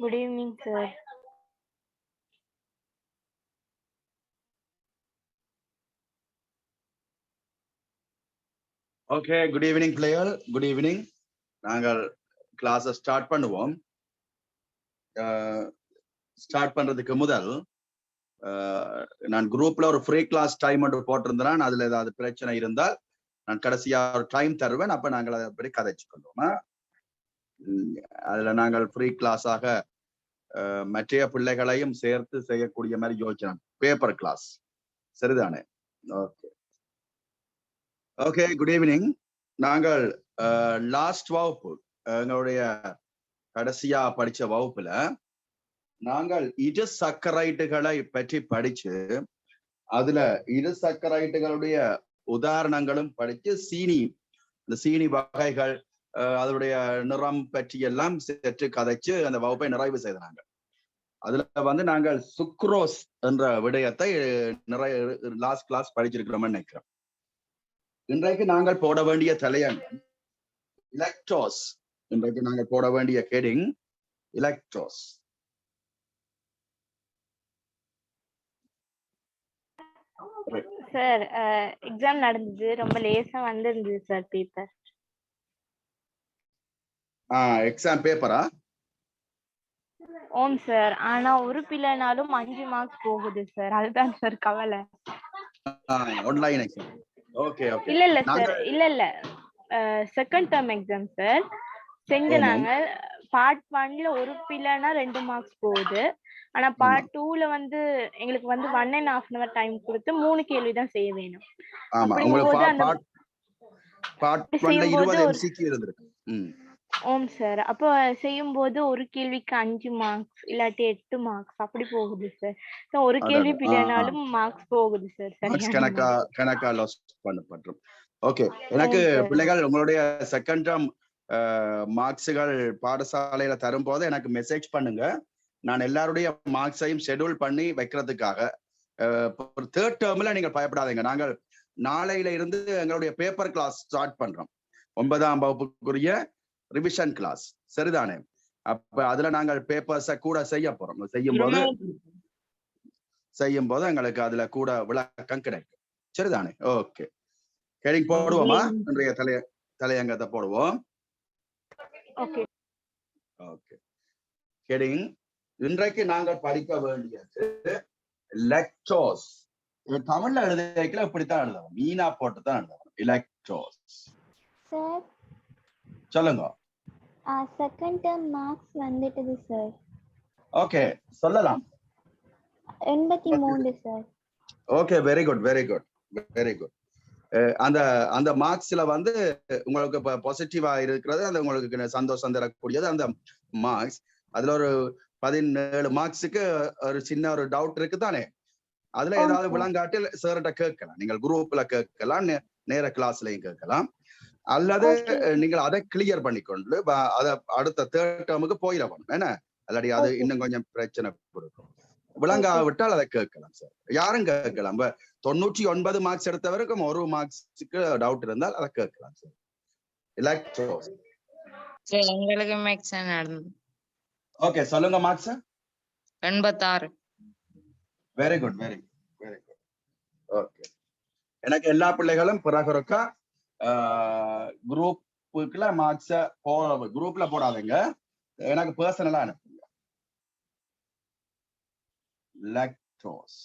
Good evening, sir. Okay, good evening, player. Good evening. நாங்கள் கிளாஸை start பண்ணுவோம். Start பண்றதுக்கு முதல் நான் குரூப்ல ஒரு ஃப்ரீ கிளாஸ் டைம் மட்டும் போட்டிருந்தேன். அதுல ஏதாவது பிரச்சனை இருந்தால் நான் கடைசியா ஒரு டைம் தருவேன். அப்ப நாங்கள் அதை பற்றி கதைச்சு கொள்வோம். அதுல நாங்கள் ஃப்ரீ கிளாஸாக மற்ற பிள்ளைகளையும் சேர்த்து செய்யக்கூடிய மாதிரி யோசிச்சோம். பேப்பர் கிளாஸ் சரிதானே? Okay okay, good evening. நாங்கள் லாஸ்ட் வகுப்பு எங்களுடைய கடைசியா படிச்ச வகுப்புல நாங்கள் இரு சக்கரைட்டுகளை பற்றி படிச்சு அதுல இரு சக்கரைட்டுகளுடைய உதாரணங்களும் படிச்சு இந்த சீனி வகைகள் அதனுடைய நிறம் பற்றி எல்லாம் சற்று கதைச்சு அந்த வகுப்பை நிறைவு செய்தாங்க. அதுல நாங்கள் சுக்ரோஸ் என்ற விடயத்தை லாஸ்ட் கிளாஸ் படிச்சிருக்கிறோம்னு நினைக்கிறோம். இன்றைக்கு நாங்கள் போட வேண்டிய தலையங்கம் எலக்ட்ரோஸ். இன்றைக்கு நாங்கள் போட வேண்டிய ஹெடிங் எலக்ட்ரோஸ். சார் எக்ஸாம் நடந்தது, ரொம்ப லேசா வந்திருந்தது சார் பேப்பர். எக்ஸாம் பேப்பரா? ஓம் சார், ஆனா ஒரு பிள்ளைனாலும் 5 மார்க்ஸ் போகுது சார், அதுதான் சார் கவலை. Online exam. Okay okay. இல்ல சார், இல்ல செகண்ட் டர்ம் எக்ஸாம் சார். செஞ்ச நாங்க பார்ட் 1ல ஒரு பிள்ளைனா 2 மார்க்ஸ் போகுது. ஆனா பார்ட் 2ல எங்களுக்கு 1.5 hour டைம் கொடுத்து 3 கேள்வி தான் செய்ய வேணும். ஓம் சார், அப்போ செய்யும் போது ஒரு கேள்விக்கு 5 மார்க்ஸ் இல்லாட்டி 8 மார்க்ஸ் அப்படி போகுது சார். ஒரு கேள்வி பிள்ளைனாலும் மார்க்ஸ் போகுது சார். கணக்கா லாஸ் பண்ணப்படும். ஓகே, எனக்கு பிள்ளைகள் உங்களுடைய செகண்ட் டர்ம் மார்க்ஸுகள் பாடசாலையில தரும் போது எனக்கு மெசேஜ் பண்ணுங்க. நான் எல்லாருடைய மார்க்ஸையும் ஷெட்யூல் பண்ணி வைக்கிறதுக்காக. தேர்ட் டேர்ம்ல நீங்கள் பயப்படாதீங்க. நாங்கள் நாளையில இருந்து எங்களுடைய பேப்பர் கிளாஸ் ஸ்டார்ட் பண்றோம். 9ஆம் வகுப்புக்குரிய ரிவிஷன் கிளாஸ் சரிதானே? அப்ப அதுல நாங்கள் பேப்பர்ஸை கூட செய்ய போறோம். செய்யும் போது எங்களுக்கு அதுல கூட விளக்கம் கிடைக்கும் சரிதானே? ஓகே, ஹெடிங் போடுவோமா? இன்றைய தலையங்கத்தை போடுவோம். ஓகே ஓகே, ஹெடிங் இன்றைக்கு நாங்கள் படிக்க வேண்டியது எலக்ட்ரோஸ். தமிழ்ல எழுதிக்கல, இப்படித்தான் எழுதணும், மீனா போட்டு தான் எழுதணும். எலக்ட்ரோஸ் சார் சொல்லுங்க. செகண்ட் டர்ம் மார்க்ஸ் வந்துட்டது சார். ஓகே, சொல்லலாம். 83 sir. Okay, very good very good very good. அந்த மார்க்ஸ்ல உங்களுக்கு பாசிட்டிவா இருக்கிறது, அந்த உங்களுக்கு சந்தோஷம் தரக்கூடியது அந்த மார்க்ஸ். அதுல ஒரு 17 மார்க்ஸுக்கு ஒரு சின்ன ஒரு டவுட் இருக்கு தானே? அதுல ஏதாவது விளங்காட்டில் சார்கிட்ட கேட்கலாம். நீங்கள் குரூப்ல கேட்கலாம், நேர கிளாஸ்லயும் கேட்கலாம். அல்லது நீங்கள் அதை கிளியர் பண்ணிக்கொண்டு அதை அடுத்த தேர்ட் டேர்முக்கு போயிடணும் என்ன? அல்லாடி அது இன்னும் கொஞ்சம் பிரச்சனை கொடுக்கும். விளங்காவிட்டால் அதை கேட்கலாம் சார். யாரும் கேட்கலாம். 99 மார்க்ஸ் எடுத்தவருக்கும் 1 மார்க்ஸுக்கு டவுட் இருந்தால் அதை கேட்கலாம் சார். எலக்ட்ரோஸ் எங்களுக்கு மேக்ஸ் நடந்தது. ஓகே, சொல்லுங்க. Marks 86. Very good very good very good. Okay, எனக்கு எல்லா பிள்ளைகளும் பிறகுறக்கா குரூப்புக்குள்ள மார்க்ஸ குரூப்ல போடாதீங்க, எனக்கு பர்சனலா அனுப்புங்க. லாக்டோஸ்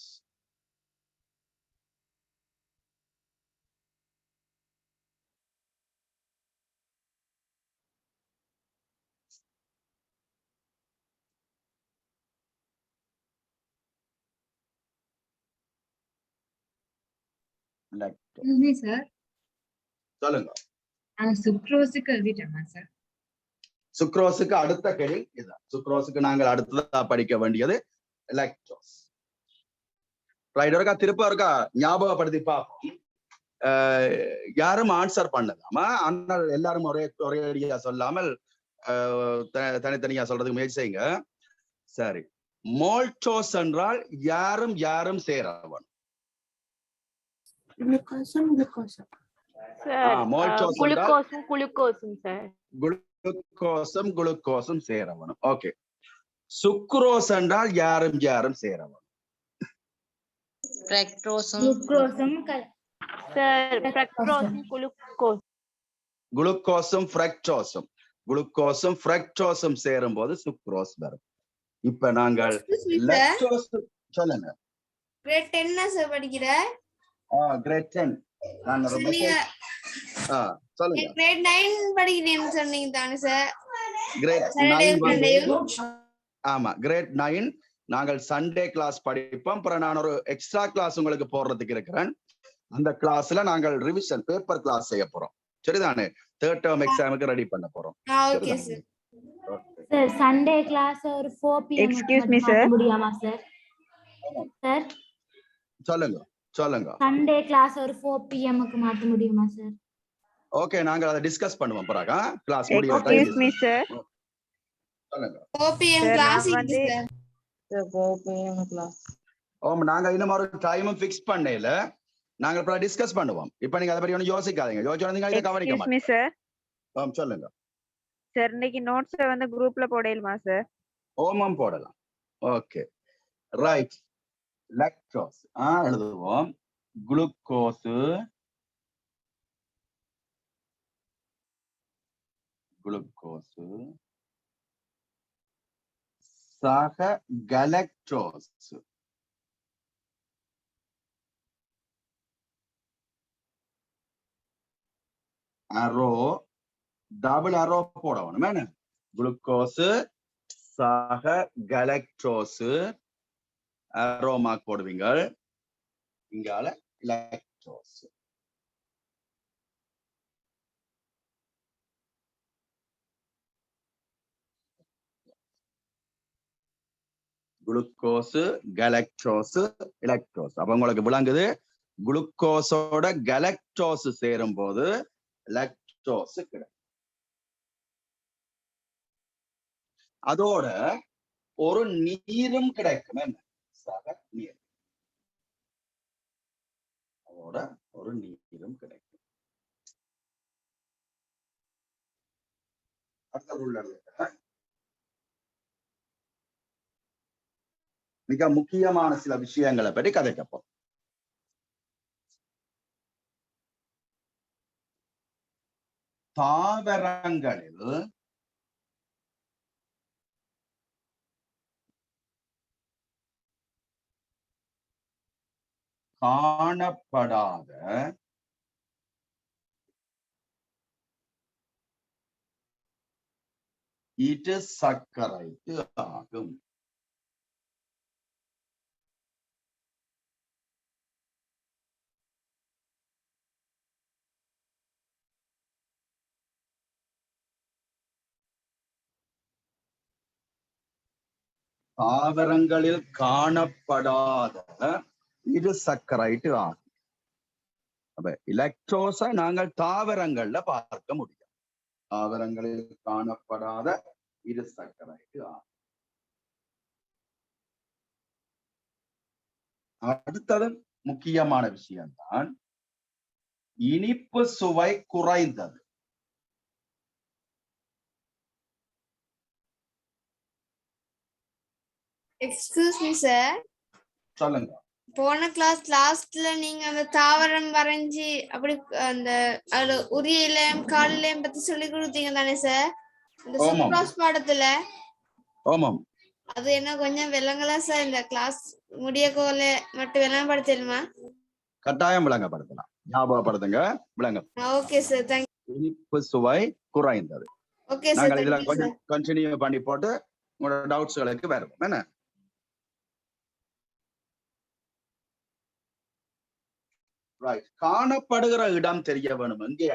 சார் சொல்லுங்க. சுக்ரோஸுக்கு எழுதிட்டோமா சார்? சுக்ரோஸுக்கு அடுத்த கேள்வி இதுதான். சுக்ரோஸுக்கு நாங்கள் அடுத்ததா படிக்க வேண்டியது எலக்ட்ரோஸ். ரைட், ஒருக்கா திருப்ப ஒருக்கா ஞாபகப்படுத்தி பார்ப்போம். யாரும் ஆன்சர் பண்ணலாமா? ஆனால் எல்லாரும் ஒரே அடியா சொல்லாமல் தனித்தனியா சொல்றதுக்கு முயற்சி செய்யுங்க. சரி, மோல்டோஸ் என்றால் யாரும் யாரும் சேரவன். குளுக்கோசும் குளுக்கோசும் சேரவனும். ஓகே, சுக்ரோஸ் என்றால் யாரும் யாரும் சேரவும். ஃப்ரக்டோஸும் குளுக்கோஸும் சார் ஃப்ரக்டோஸும் குளுக்கோஸ். குளுக்கோஸும் ஃப்ரக்டோஸும் குளுக்கோஸும் ஃப்ரக்டோஸும் சேரும் போது சுக்ரோஸ் வரும். இப்ப நாங்கள் லக்டோஸ் சொல்லுங்க. கிரேட் 10 சார் படிக்கிற கிரேட் 10 நான் ஒரு சொன்னீங்க. சொல்லுங்க. கிரேட் 9 படிக்கிறேன்னு சொன்னீங்க தானே சார்? கிரேட் Saturday, 9 வந்து Sunday. ஆமா கிரேட் 9 நாங்கள் சண்டே கிளாஸ் படிப்போம். அப்புறம் நான் ஒரு எக்ஸ்ட்ரா கிளாஸ் உங்களுக்கு போடுறதுக்கு இருக்கிறேன். அந்த கிளாஸ்ல நாங்கள் ரிவிஷன் பேப்பர் கிளாஸ் செய்ய போறோம். சரிதானே? தேர்ட் டேர்ம் எக்ஸாமுக்கு ரெடி பண்ண போறோம். Okay sir. Sir Sunday class ஒரு 4 pm Excuse me, sir. முடியுமா சார்? சார் சொல்லுங்க சொல்லுங்க. சண்டே கிளாஸ் ஒரு 4 pm க்கு மாத்த முடியுமா சார்? ஓகே நாங்க அதை டிஸ்கஸ் பண்ணுவோம் பிறகு கிளாஸ் முடிய Excuse me, sir. சொல்லுங்க. 4 pm Sir, கிளாஸ் நான் இருக்கு வந்து- சார். கிளாஸ். நாங்க இன்னும் ஒரு டைமும் ஃபிக்ஸ் பண்ணல. நாங்க இப்ப டிஸ்கஸ் பண்ணுவோம். இப்ப நீங்க அதை பத்தி ஒன்றும் யோசிக்காதீங்க. யோசிச்சா நீங்க இதை கவனிக்க Excuse me, மாட்டீங்க. sir. சொல்லுங்க. சார் இன்னைக்கு நோட்ஸ் வந்து குரூப்ல போடலுமா சார்? ஓமம் போடலாம். Okay right. லக்டோஸ் எழுதுவோம். குளுக்கோஸ் குளுக்கோஸ் சக கலக்டோஸ் அரோ டபுள் அரோ போடணும். என்ன குளுக்கோஸ் சக கலக்டோஸ் அரோ மார்க் போடுவீங்க. இங்கால லக்டோஸ். Glucose galactose எலக்ட்ரோஸ். அப்ப உங்களுக்கு விளங்குது. குளுக்கோஸோட கலக்டோஸ் சேரும் போது லக்டோஸ் கிடைக்கும். அதோட ஒரு நீரும் கிடைக்கும். என்ன சக நீர். அதோட ஒரு நீரும் கிடைக்கும். அடுத்த ரூல்ல மிக முக்கியமான சில விஷயங்களை பற்றி கதைக்கப்போம். தாவரங்களில் காணப்படாத இது சர்க்கரைக்கு ஆகும். தாவரங்களில் காணப்படாத இது சர்க்கரைட்டு ஆகும். அப்ப எலக்ட்ரோஸை நாங்கள் தாவரங்கள்ல பார்க்க முடியும். தாவரங்களில் காணப்படாத இது சர்க்கரைட்டு ஆகும். அடுத்தது முக்கியமான விஷயம்தான் இனிப்பு சுவை குறைந்தது. Excuse me sir. சொல்லுங்க. போன கிளாஸ் லாஸ்ட்ல நீங்க அந்த தாவரம் வரைஞ்சி அப்படி அந்த அதுல உரிய இலையம் கால் இலையம் பத்தி சொல்லி கொடுத்தீங்க தானே சார்? இந்த ஆமாம். சுக்ரோஸ் பாடத்துல. ஆமாம். அது என்ன கொஞ்சம் விளங்கல சார். இந்த கிளாஸ் முடிய கோல மட்டும் விளங்கப்படுத்தலுமா? கட்டாயம் விளங்கப்படுத்தலாம். ஞாபகப்படுத்துங்க. விளங்க. Okay sir. தேங்க் இனிப்பு சுவை குறைந்தது. Okay sir. நாங்கள் இதுல தேங்க் யூ கொஞ்சம் சார். கண்டினியூ பண்ணி போட்டு உங்களோட டவுட்ஸ்களுக்கு வருவோம். என்ன ரைட். காணப்படுகிற இடம் தெரிய வேணும். எங்கே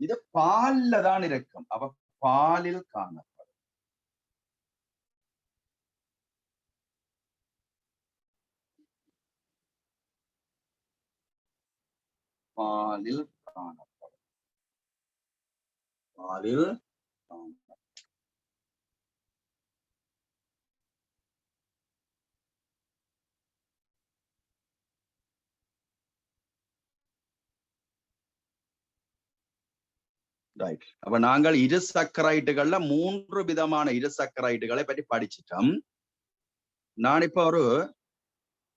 இது பால்ல தான் இருக்கும். அப்ப பாலில் காணப்படும். பாலில் காணப்படும். பாலில் காணப்படும். ரைட். அப்ப நாங்கள் இருசக்கரைட்டுகள்ல 3 விதமான இருசக்கரைட்டுகளை பற்றி படிச்சிட்டோம். நான் இப்ப ஒரு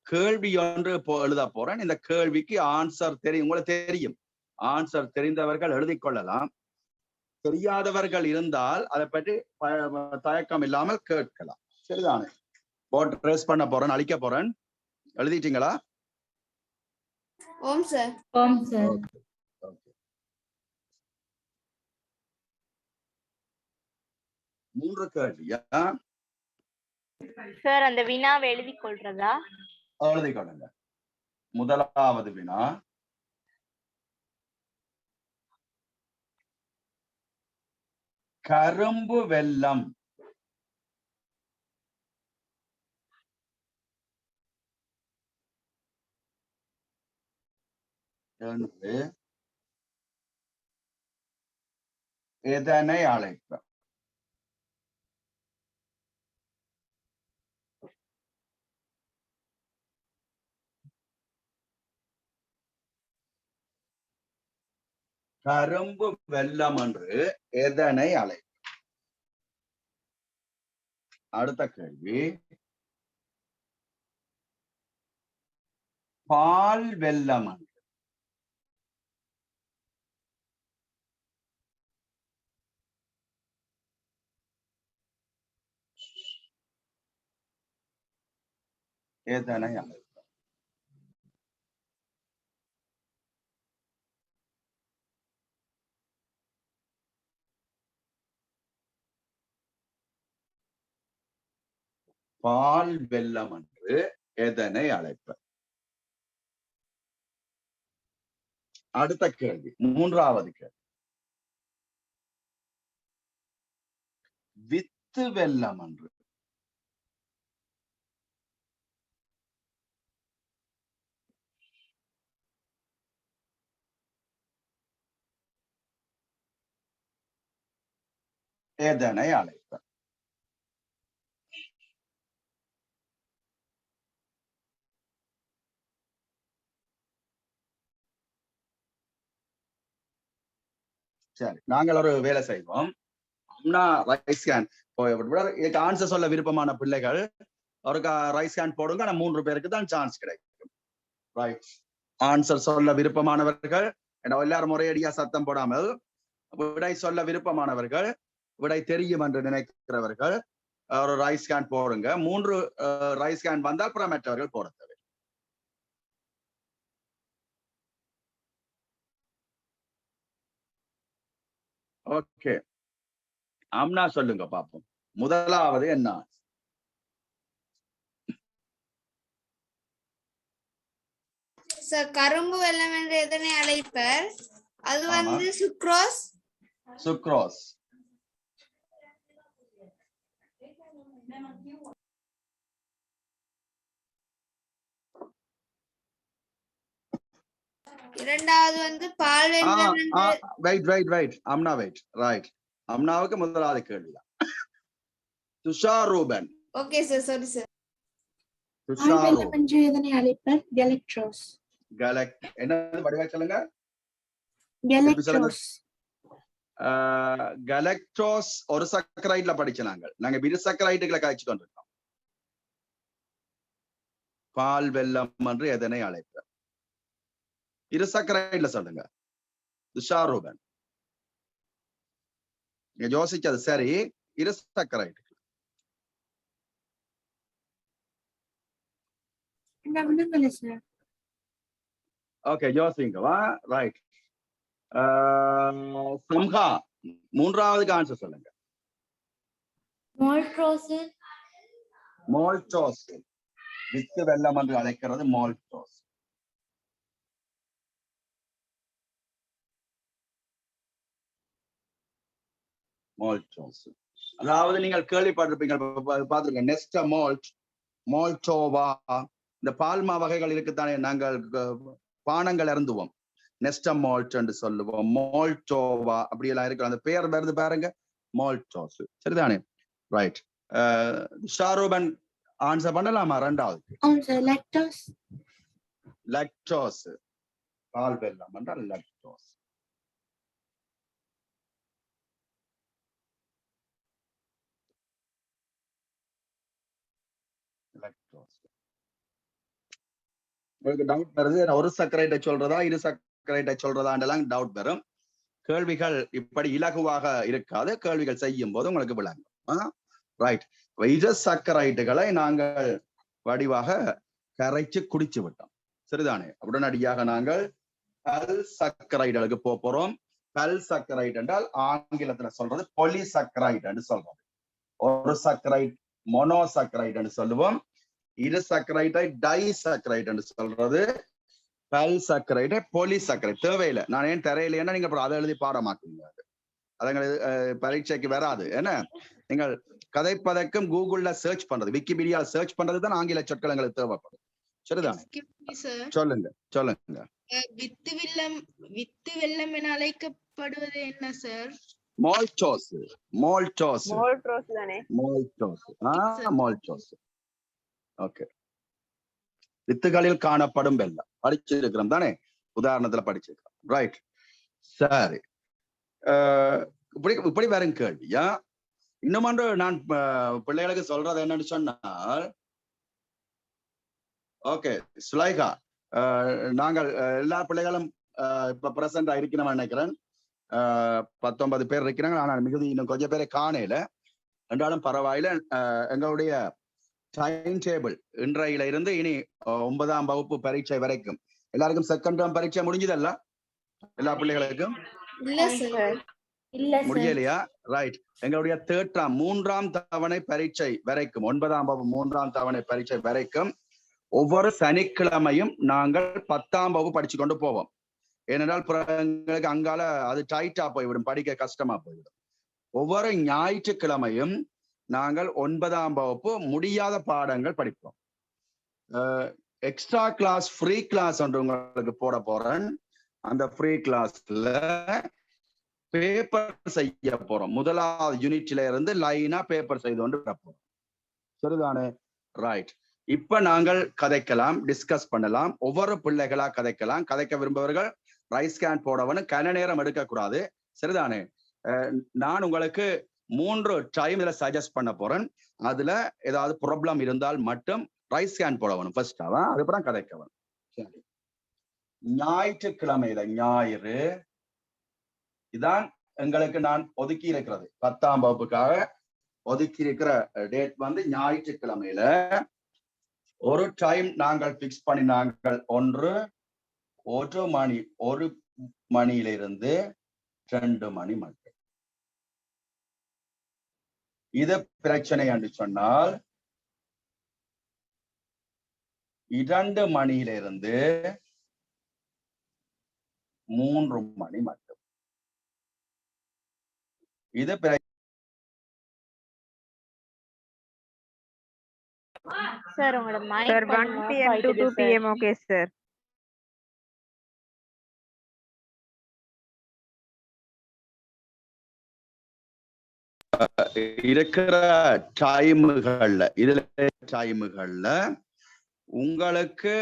கேள்வி ஒன்று எழுத போறேன். இந்த கேள்விக்கு ஆன்சர் தெரியும், உங்களுக்கு தெரியும். ஆன்சர் தெரிந்தவர்கள் எழுதி கொள்ளலாம். தெரியாதவர்கள் இருந்தால் அதை பற்றி தயக்கம் இல்லாமல் கேட்கலாம். சரிதானே? போட் ட்ரேஸ் பண்ண போறேன், அழிக்க போறேன். எழுதிட்டீங்களா? ஓம் சார். ஓம் சார். மூன்று கேள்வியா சார்? அந்த வினாவை எழுதி கொள்றதா? எழுதி கொள்ளுங்க. முதலாவது வினா, கரும்பு வெல்லம் என்று எதனை அழைப்ப? கரும்பு வெல்லம் என்று எதனை அழைப்ப? அடுத்த கேள்வி, பால் வெல்லம் என்று எதனை அழைப்ப? பால் வெல்லம் என்று எதனை அழைப்ப? அடுத்த கேள்வி, மூன்றாவது கேள்வி, வித்து வெல்லம் என்று எதனை அழைப்ப? சரி, நாங்கள் ஒரு வேலை செய்வோம். ஆன்சர் சொல்ல விருப்பமான பிள்ளைகள் ஒரு ரைஸ் ஹேண்ட் போடுங்க. ஆனா 3 பேருக்கு தான் சான்ஸ் கிடைக்கும். ரைட். ஆன்சர் சொல்ல விருப்பமானவர்கள், எல்லாரும் ஒரேடியா சத்தம் போடாமல், விடை சொல்ல விருப்பமானவர்கள், விடை தெரியும் என்று நினைக்கிறவர்கள் ஒரு ரைஸ் ஹேண்ட் போடுங்க. 3 ரைஸ் ஹேண்ட் வந்தால் அப்புறம் மற்றவர்கள் போட தேவை. ஓகே, அம்னா சொல்லுங்க பாப்போம். முதலாவது என்ன? சார், கரும்பு வெல்லம் என்று எதனை அழைப்பர்? அது வந்து சுக்ரோஸ். சுக்ரோஸ். இரண்டாவது வந்து பால் வெல்லம். Wait Amna wait. ரைட். அம்னாவுக்கு முதலாவது கேள்விதான். துஷார் ரூபன். Okay sir, sorry sir. துஷார் ரூபன் என்று எதனை அழைப்பர்? கலெக்ட்ரோஸ். என்னது வடிவா சொல்லுங்க? கலெக்ட்ரோஸ். கலெக்ட்ரோஸ் ஒரு சக்கரைட்ல படிச்ச நாங்க இரு சக்கரைட்டுகளை காய்ச்சி கொண்டிருக்கோம். பால் வெல்லம் என்று எதனை அழைப்பர்? இரு சக்கரைட்ல சொல்லுங்க. துஷார் ரூபன் யோசிச்சது சரி. இரு சக்கரைட்டு. ஓகே, யோசிங்கவா. ரைட். சம்ஹா, மூன்றாவதுக்கு ஆன்சர் சொல்லுங்க. மால்டோஸ். மால்டோஸ். வித்து வெல்லம் என்று அழைக்கிறது மால்டோஸ். மால்டோஸ். அதாவது நீங்கள் கேள்விப்பட்டிருப்பீங்க, பார்த்துருங்க. நெஸ்டா மால்ட், மால்டோவா, இந்த பால்மா வகைகள் இருக்குத்தானே, நாங்கள் பானங்கள் அருந்துவோம். நெஸ்டம் மால்ட் என்று சொல்லுவோம். மால்டோவா அப்படியெல்லாம் இருக்கு. அந்த பெயர் வருது பாருங்க, மால்டோஸ். சரிதானே? ரைட். ஷாரூபன் ஆன்சர் பண்ணலாமா? ரெண்டாவது லாக்டோஸ். பால் வெல்லம் என்றால் லாக்டோஸ். உங்களுக்கு டவுட் வருது, ஒரு சக்கரைட்டை சொல்றதா இரு சக்கரைட்டை சொல்றதாண்டெல்லாம் டவுட் வரும். கேள்விகள் இப்படி இலகுவாக இருக்காது, கேள்விகள் செய்யும் போது உங்களுக்கு விளங்கும். ரைட், இரு சக்கரைட்டுகளை நாங்கள் வடிவாக கரைச்சு குடிச்சு விட்டோம், சரிதானே? உடனடியாக நாங்கள் பல் சக்கரைடுகளுக்கு போறோம். பல் சக்கரைட் என்றால் ஆங்கிலத்துல சொல்றது பொலிசக்கரைட் என்று சொல்றோம். ஒரு சக்கரைட் மோனோசக்கரைட் என்று சொல்லுவோம், இரு சக்கரைட்டை டைசக்கரைட் என்று சொல்றது, பல் சக்கரைட்டை பொலிசக்கரைட். தேவையில்லை, நான் ஏன் தரையிலேன்னா நீங்க அதை எழுதி பாடமாக்குங்க, அதுங்களுக்கு பரீட்சைக்கு வராது. ஏன்னா நீங்கள் கதைப்பதற்கும் கூகுள்ல சர்ச் பண்றது, விக்கிபீடியா சர்ச் பண்றது தான் ஆங்கில சொற்கள் எங்களுக்கு தேவைப்படும், சரிதானே? சொல்லுங்க சொல்லுங்க. வித்து வெள்ளம் என அழைக்கப்படுவது என்ன சார்? மால்டோஸ். மால்டோஸ் தானே? மால்டோஸ். மால்டோஸ். ஓகே, வித்துகளில் காணப்படும் வெள்ளம் படிச்சிருக்கிறோம் தானே, உதாரணத்துல படிச்சிருக்கிறோம். ரைட், சரி. இப்படி வரும் கேள்வியா? இன்னும் நான் பிள்ளைகளுக்கு சொல்றது என்னன்னு சொன்னால், ஓகே சுலைகா, நாங்கள் எல்லா பிள்ளைகளும் இப்ப பிரசண்டா இருக்கணும் நினைக்கிறேன். 19 பேர் இருக்கிறாங்க, ஆனால் மிகுதி இன்னும் கொஞ்சம் பேரை காணல என்றாலும் பரவாயில்ல. எங்களுடைய டைம் டேபிள் இன்றையில இருந்து இனி 9ஆம் வகுப்பு பரீட்சை வரைக்கும் எல்லாருக்கும் செகண்ட் டேர்ம் பரீட்சை முடிஞ்சதல்ல? எல்லா பிள்ளைகளுக்கும் முடியலையா? ரைட், எங்களுடைய தேர்ட் டேர்ம் 3ஆம் தவணை பரீட்சை வரைக்கும், 9ஆம் வகுப்பு 3ஆம் தவணை பரீட்சை வரைக்கும் ஒவ்வொரு சனிக்கிழமையும் நாங்கள் 10ஆம் வகுப்பு படிச்சு கொண்டு போவோம். ஏனென்றால் எங்களுக்கு அங்கால அது டைட்டா போய்விடும், படிக்க கஷ்டமா போய்விடும். ஒவ்வொரு ஞாயிற்றுக்கிழமையும் நாங்கள் 9ஆம் வகுப்பு முடியாத பாடங்கள் படிப்போம். எக்ஸ்ட்ரா கிளாஸ், ஃப்ரீ கிளாஸ் ஒன்று உங்களுக்கு போட போறேன். அந்த ஃப்ரீ கிளாஸ்ல பேப்பர் செய்ய போறோம். முதலாவது யூனிட்ல இருந்து லைனா பேப்பர் செய்து கொண்டு போறோம், சரிதானே? ரைட், இப்ப நாங்கள் கதைக்கலாம், டிஸ்கஸ் பண்ணலாம், ஒவ்வொரு பிள்ளைகளா கதைக்கலாம். கதைக்க விரும்புபவர்கள் ரைஸ் கேன் போடவனும் கன நேரம் எடுக்கக்கூடாது, சரிதானே? நான் உங்களுக்கு 3 டைம் இதுல சஜஸ்ட் பண்ண போறேன். அதுல ஏதாவது ப்ராப்ளம் இருந்தால் மட்டும் ரைஸ் கேன் போடவனும் ஃபர்ஸ்டாவா, அதுக்கப்புறம் கதைக்கவனும். சரி, ஞாயிற்றுக்கிழமையில ஞாயிறு இதான் எங்களுக்கு நான் ஒதுக்கி இருக்கிறது, 10ஆம் வகுப்புக்காக ஒதுக்கி இருக்கிற டேட் வந்து ஞாயிற்றுக்கிழமையில ஒரு டைம் நாங்கள் பிக்ஸ் பண்ணி, நாங்கள் 1 மணியிலிருந்து 2 மணி மட்டும். இது பிரச்சனை என்று சொன்னால் 2 மணியிலிருந்து 3 மணி மட்டும். இது சார் உங்களோட mic Sir, 1 PM to 2 PM, okay, sir. இருக்கிற டைமுகள்ல உங்களுக்கு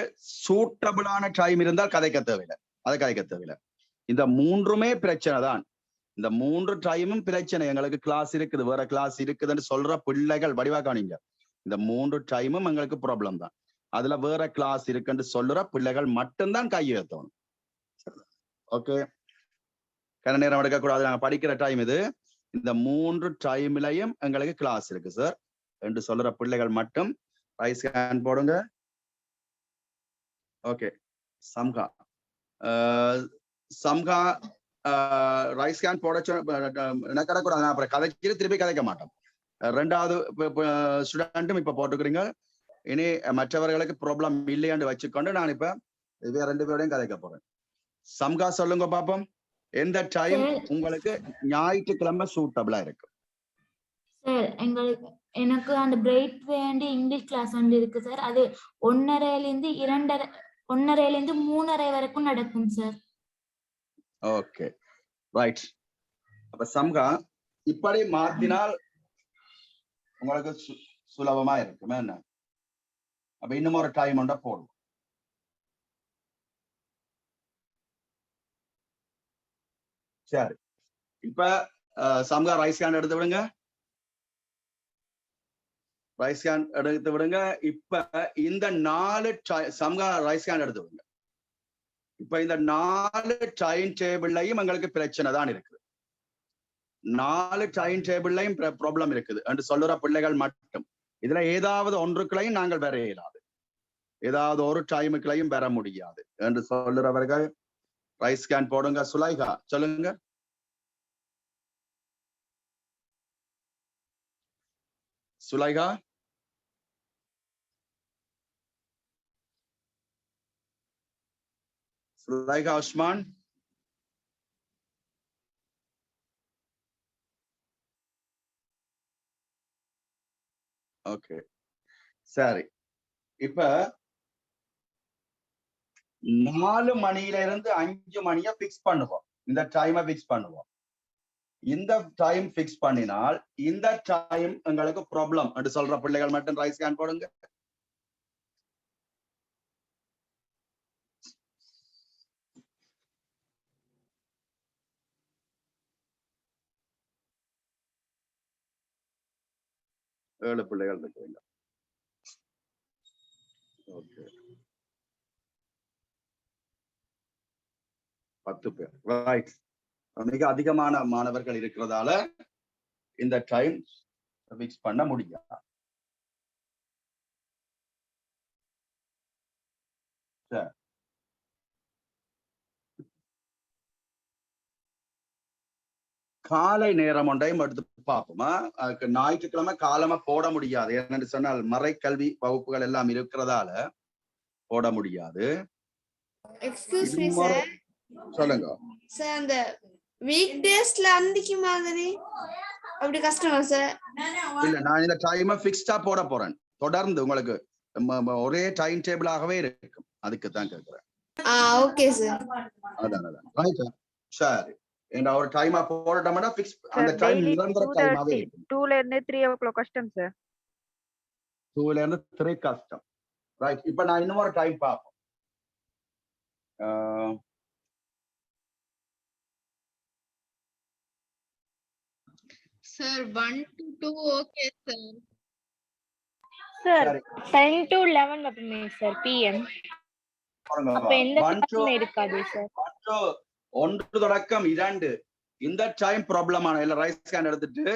சூட்டபிளான டைம் இருந்தால் கதைக்க தேவையில்லை, அதை கதைக்க தேவையில்லை. இந்த 3மே பிரச்சனை தான். இந்த 3 டைமும் பிரச்சனை. எங்களுக்கு கிளாஸ் இருக்குது, வேற கிளாஸ் இருக்குதுன்னு சொல்ற பிள்ளைகள் வடிவாக்கானீங்க. இந்த 3 டைமும் எங்களுக்கு ப்ராப்ளம் தான். அதுல வேற கிளாஸ் இருக்குன்னு சொல்லுற பிள்ளைகள் மட்டும்தான் கையெழுத்தணும். ஓகே, கன நேரம் எடுக்கக்கூடாது, நாங்க படிக்கிற டைம் இது. இந்த 3 டைம்லயும் எங்களுக்கு கிளாஸ் இருக்கு சார் என்று சொல்லுற பிள்ளைகள் மட்டும் ரைஸ் ஹேண்ட் போடுங்க. ஓகே, சம்கா ரைஸ் ஹேண்ட் போட கிடக்கூடாது, அப்புறம் கதைக்கு திருப்பி கதைக்க மாட்டோம். 2வது ஸ்டூடெண்ட்டும் இப்ப போட்டுக்கிறீங்க. இனி மற்றவர்களுக்கு ப்ராப்ளம் இல்லையான்னு வச்சுக்கொண்டு நான் இப்ப 2 பேரோடையும் கதைக்க போறேன். சம்கா சொல்லுங்க பாப்போம், எந்த டைம் உங்களுக்கு ஞாயிற்றுக்கிழமை சூட்டபிளா இருக்கு? சார் எனக்கு அந்த பிரைட் வேண்டி இங்கிலீஷ் கிளாஸ் வந்து இருக்கு சார். அது 1:30 1:30 3:30 வரைக்கும் நடக்கும் சார். Okay, right. அப்ப சம்கா இப்படி மாத்தினால் உங்களுக்கு சுலபமா இருக்குமே என்ன? அப்ப இன்னும் ஒரு டைம் ஒன்றா போடுவோம். சரி, இப்ப சம்கா ரைஸ் ஹேண்ட் எடுத்து விடுங்க. ரைஸ் ஹேண்ட் எடுத்து விடுங்க. இப்ப இந்த 4 சம்கா ரைஸ் ஹேண்ட் எடுத்து விடுங்க. இப்ப இந்த 4 டைம் டேபிள்லையும் எங்களுக்கு பிரச்சனை தான் இருக்குது. 4 டைம் டேபிள்லையும் ப்ராப்ளம் இருக்குது என்று சொல்லுற பிள்ளைகள் மட்டும். இதுல ஏதாவது ஒன்றுக்குள்ளையும் நாங்கள் பெற இயலாது, ஏதாவது ஒரு டைமுக்குள்ளையும் பெற முடியாது என்று சொல்லுறவர்கள் ரைஸ் ஹேண்ட் போடுங்க. சுலைகா சொல்லுங்க. சுலைகா சுலைகா உஸ்மான். ஓகே சரி. இப்ப 4 மணியில இருந்து 5 மணியை பிக்ஸ் பண்ணுவோம். இந்த டைமை பிக்ஸ் பண்ணுவோம். இந்த டைம் பிக்ஸ் பண்ணினால் இந்த டைம் எங்களுக்கு ப்ராப்ளம் என்று சொல்ற பிள்ளைகள் மட்டும் ரைஸ் ஹேண்ட் போடுங்க. ஏழு பிள்ளைகள் இருக்கிறீங்க. ஓகே 10 பேர். ரைட். மிக அதிகமான மாணவர்கள் இருக்கிறதால இந்த டைம் பிக்ஸ் பண்ண முடியாது. காலை நேரம் ஒன்றையும் எடுத்து பார்ப்போமா? அதுக்கு ஞாயிற்றுக்கிழமை காலமா போட முடியாது. என்னன்னு சொன்னால் மறைக்கல்வி வகுப்புகள் எல்லாம் இருக்கிறதால போட முடியாது. Excuse me sir. சொல்லுங்க சார், அந்த வீக் டேஸ்ல அன்னைக்கு மாதிரி அப்படி கஷ்டமா சார்? இல்ல, நான் இந்த டைமை பிக்ஸ்டா போட போறேன். தொடர்ந்து உங்களுக்கு ஒரே டைம் டேபிளாகவே இருக்கும். அதுக்கு தான் கேட்கிறேன். Okay sir. அதான் ரைட். சரி, இந்த ஒரு டைமா போடட்டோம்னா பிக்ஸ் அந்த டைம் நிரந்தர டைமாவே இருக்கும். 2ல இருந்து 3 o'clock கஷ்டம் சார். 2ல இருந்து 3 கஷ்டம். ரைட். இப்போ நான் இன்னொரு டைம் பார்ப்போம். Sir, 1 to 2 okay, sir. Sir 10 to 11 அப்பமே சார் PM. அப்ப எந்த கிளாஸுமே இருக்காது சார். 1 தொடக்கம் 2 இந்த டைம் ப்ராப்ளமான இல்ல ரைஸ் ஹேண்ட் எடுத்துட்டு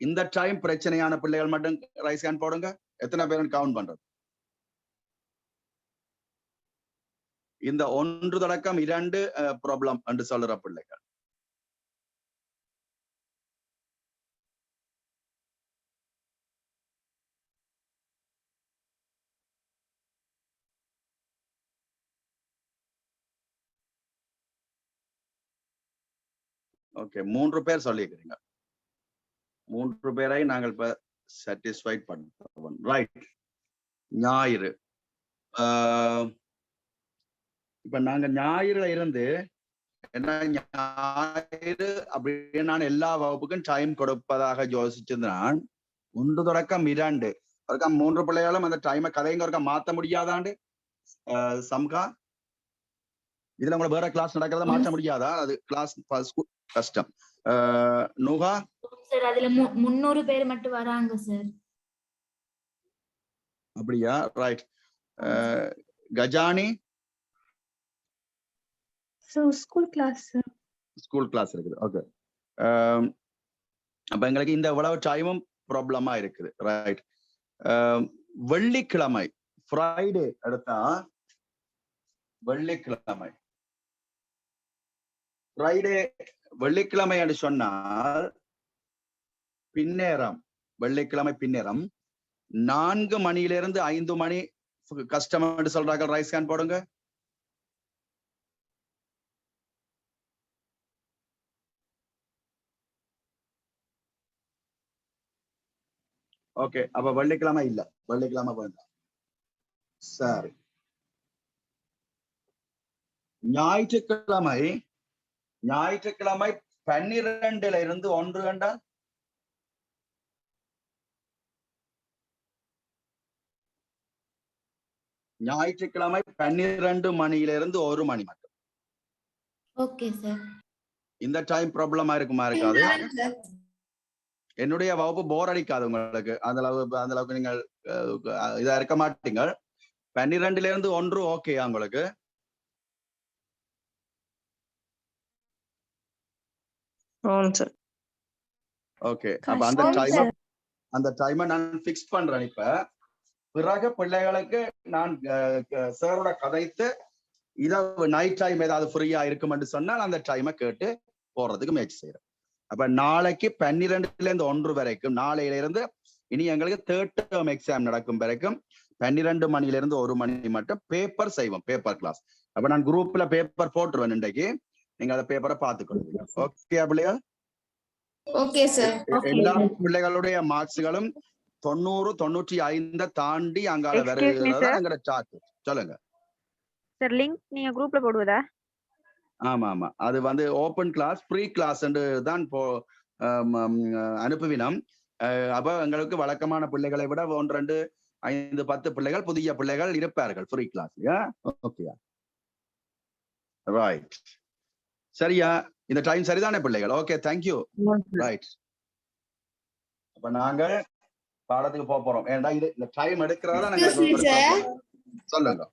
இந்த டைம் பிரச்சனையான பிள்ளைகள் மட்டும் ரைஸ் ஹேண்ட் போடுங்க. எத்தனை பேரும் கவுண்ட் பண்றது? இந்த 1 தொடக்கம் 2 ப்ராப்ளம் என்று சொல்ற பிள்ளைகள். ஓகே, 3 பேர் சொல்லிக்கிறீங்க. 3 பேரை நாங்கள் இப்ப சாட்டிஸ்ஃபைட் பண்ணுவோம். ரைட். ஞாயிறு. இப்ப நாங்க ஞாயிறுல இருந்து என்ன ஞாயிறு அப்படியே நான் எல்லா வகுப்புக்கும் டைம் கொடுப்பதாக யோசிச்சிருந்தான். 1 தொடக்கம் 2 ஒருக்கா 3 பிள்ளைகளும் அந்த டைமை கதைங்க ஒருக்கா மாத்த முடியாதாண்டு சம்கா? இதுல உங்களை வேற கிளாஸ் நடக்கிறத மாற்ற முடியாதா? அது கிளாஸ் கஷ்டம். நூகா சார், அதுல 300 பேர் மட்டும் வராங்க சார். அப்படியா? ரைட். கஜானி ஸ்கூல் கிளாஸ் இருக்குது. ஓகே. அப்ப எங்களுக்கு இந்த இவ்வளவு டைமும் ப்ராப்ளமா இருக்குது. ரைட். வெள்ளிக்கிழமை ஃப்ரைடே எடுத்தா வெள்ளிக்கிழமை ஃப்ரைடே வெள்ளிக்கிழமை என்று சொன்னால் பின்னேரம், வெள்ளிக்கிழமை பின்னேரம் 4 மணியிலிருந்து 5 மணி கஷ்டம் என்று சொல்றாங்க. ரைஸ் ஹேண்ட் போடுங்க. ஓகே, அப்ப வெள்ளிக்கிழமை இல்ல, வெள்ளிக்கிழமை வேண்டாம். சரி. ஞாயிற்றுக்கிழமை 12ல இருந்து 1 கண்டா ஞாயிற்றுக்கிழமை 12 மணியிலிருந்து 1 மணி மட்டும். Okay sir. இந்த டைம் ப்ராப்ளமா இருக்குமா? இருக்காது. என்னுடைய வகுப்பு போர் அடிக்காது உங்களுக்கு. அந்த அளவுக்கு நீங்கள் இதா இருக்க மாட்டீங்க. 12ல இருந்து 1 ஓகேயா உங்களுக்கு? சார். ஓகே. அப்ப அந்த டைமை நான் ஃபிக்ஸ் பண்றேன். இப்ப பிறகு பிள்ளைகளுக்கு நான் சாரோட கதைத்து இரவு நைட் டைம் ஏதாவது ஃப்ரீயா இருக்குமென்று சொன்னால் அந்த டைமை கேட்டு போறதுக்கு முயற்சி செய்யறேன். அப்ப நாளைக்கு 12ல இருந்து 1 வரைக்கும், நாளையில இருந்து இனி எங்களுக்கு 3rd டேர்ம் எக்ஸாம் நடக்கும் வரைக்கும் 12 மணில இருந்து 1 மணி மட்டும் பேப்பர் செய்வோம், பேப்பர் கிளாஸ். அப்ப நான் குரூப்ல பேப்பர் போட்டுருவேன். இன்றைக்கு நீங்க அந்த பேப்பரை பார்த்துக்கொள்ளுங்க. ஓகே பிள்ளைகள்? Okay sir. எல்லா பிள்ளைகளுடைய மார்க்ஸ்களும் 90, 95 தாண்டி அங்கால வருகிறதா சார்ட். சொல்லுங்க சார். லிங்க் நீங்க குரூப்ல போடுவதா? ஆமா. அது வந்து ஓபன் கிளாஸ், ஃப்ரீ கிளாஸ் தான் அனுப்புவினம். அப்ப எங்களுக்கு வழக்கமான பிள்ளைகளை விட 1, 2, 5, 10 பிள்ளைகள் புதிய பிள்ளைகள் இருப்பார்கள் ஃப்ரீ கிளாஸ். ஓகேயா? ரைட். சரியா? இந்த டைம் சரிதானே பிள்ளைகள்? Okay, thank you. ரைட். அப்ப நாங்கள் பாடத்துக்கு போறோம். ஏன்டா இந்த டைம் எடுக்கிறதா நாங்க சொல்லுங்க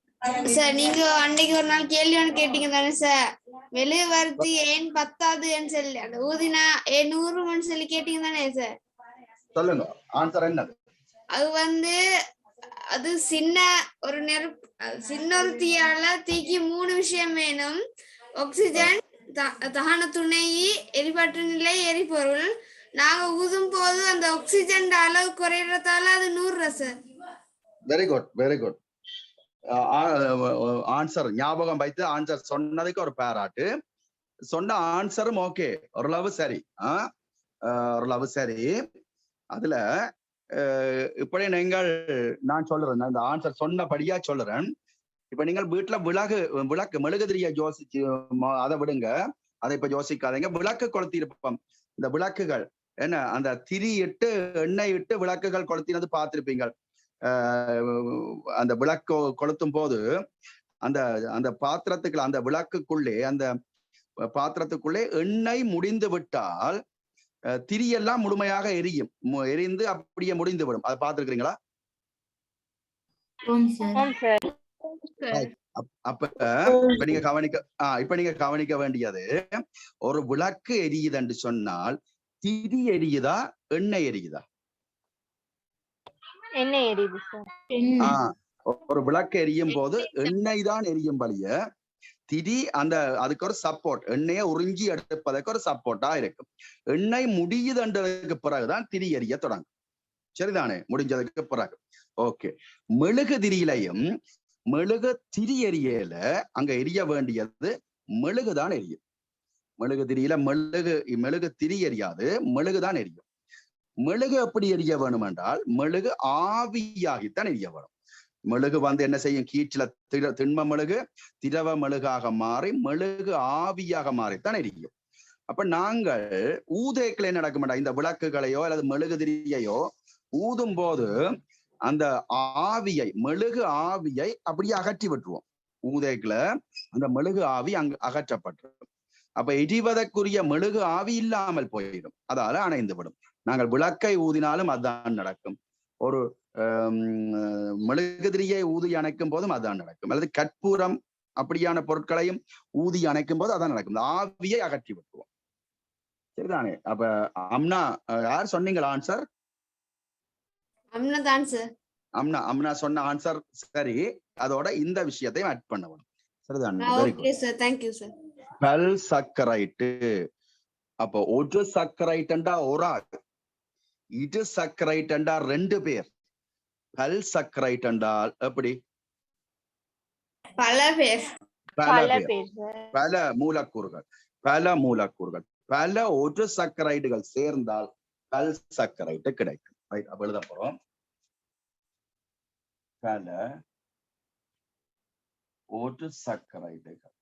சார். நீங்க அன்னைக்கு ஒரு நாள் கேள்வி ஒன்று கேட்டீங்க தானே சார்? மெழுகுவர்த்தி ஏன் 10ஆவதுன்னு சொல்லி அந்த ஊதினா ஏன் 100 சொல்லி கேட்டீங்க தானே சார்? சொல்லுங்க, ஆன்சர் என்ன? அது வந்து அது சின்ன ஒரு சின்ன ஒரு தீயால தீக்கு 3 விஷயம் வேணும். ஆக்சிஜன், தகன துணை, எரிபற்று நிலை, எரிபொருள். நாங்க ஊதும் போது அந்த ஆக்சிஜன் அளவு குறையறதால அது 100 sir. Very good, very good. Answer ஞாபகம் வைத்து ஆன்சர் சொன்னதுக்கு ஒரு பாராட்டு. சொன்ன ஆன்சரும் ஓகே, ஓரளவு சரி. ஓரளவு சரி. அதுல இப்படி நீங்கள் நான் சொல்றேன், இந்த ஆன்சர் சொன்னபடியா சொல்றேன். இப்ப நீங்கள் வீட்டுல விளக்கு மெழுகுதிரிய யோசிச்சு அதை விடுங்க, அதை இப்ப யோசிக்காதீங்க. விளக்கு கொளுத்தி இருப்போம். இந்த விளக்குகள் என்ன, அந்த திரி இட்டு எண்ணெய் இட்டு விளக்குகள் கொளுத்தினது பார்த்திருப்பீங்க. அந்த விளக்கு கொளுத்தும் போது அந்த அந்த பாத்திரத்துக்குள்ள, அந்த விளக்குக்குள்ளே, அந்த பாத்திரத்துக்குள்ளே எண்ணெய் முடிந்து விட்டால் திரியெல்லாம் முழுமையாக எரிந்து அப்படியே முடிந்து விடும். அதை பார்த்திருக்கிறீங்களா? அப்ப நீங்க கவனிக்க வேண்டியது, ஒரு விளக்கு எரியுது என்று சொன்னால் திரி எரியுதா எண்ணெய் எரியுதா? எண்ணெய் எரியுது சார். ஒரு விளக்கு எரியும் போது எண்ணெய் தான் எரியும் வழிய திரி அதுக்கு ஒரு சப்போர்ட், எண்ணெயை உறிஞ்சி எடுப்பதற்கு ஒரு சப்போர்ட்டா இருக்கும். எண்ணெய் முடியுதுன்றதுக்கு பிறகுதான் திரி எரிய தொடங்கும். சரிதானே? முடிஞ்சதுக்கு பிறகு. ஓகே. மெழுகு திரியிலையும் மெழுகு திரி எரியல, அங்க எரிய வேண்டியது மெழுகுதான் எரியும். மெழுகு திரியில மெழுகு திரி எரியாது, மெழுகுதான் எரியும். மெழுகு எப்படி எரிய வேணும் என்றால் மெழுகு ஆவியாகித்தான் எரிய வேணும். மெழுகு என்ன செய்யும்? கீற்றில திண்ம மெழுகு திரவ மெழுகாக மாறி மெழுகு ஆவியாக மாறித்தான் எரியும். அப்ப நாங்கள் ஊதேக்களை என்ன நடக்க மாட்டோம், இந்த விளக்குகளையோ அல்லது மெழுகுதிரியையோ ஊதும் போது அந்த ஆவியை, மெழுகு ஆவியை அப்படியே அகற்றி விட்டுருவோம். ஊதேக்ல அந்த மெழுகு ஆவி அங்கு அகற்றப்பட்டிருக்கும். அப்ப எரிவதற்குரிய மெழுகு ஆவி இல்லாமல் போயிடும், அதால அணைந்து விடும். நாங்கள் விளக்கை ஊதினாலும் அதுதான் நடக்கும். ஒரு மெழுகுதிரியை ஊதி அணைக்கும் போதும் அதுதான் நடக்கும். அல்லது கற்பூரம் அப்படியான பொருட்களையும் ஊதி அணைக்கும் போது அதான் நடக்கும். ஆவியை அகற்றி விட்டுருவோம். சரிதானே? அப்ப அம்னா யார் சொன்னீங்களா ஆன்சர்? அம்னா சொன்ன ஆன்சர் சரி. அதோட இந்த விஷயத்தையும் ஆட் பண்ணணும். சரிதானே? பல் சக்கரைட்டு. அப்போ ஒரு சக்கரைட்டா ஒரு ஆள், இது சக்கரைட்டா 2 பேர். பல் சக்கரைட் என்றால் எப்படி? பல பேர், பல மூலக்கூறுகள், பல ஒரு சக்கரைடுகள் சேர்ந்தால் பல் சக்கரைட்டு கிடைக்கும். அப்ப எழுத போறோம். பல ஒரு சக்கரைடுகள்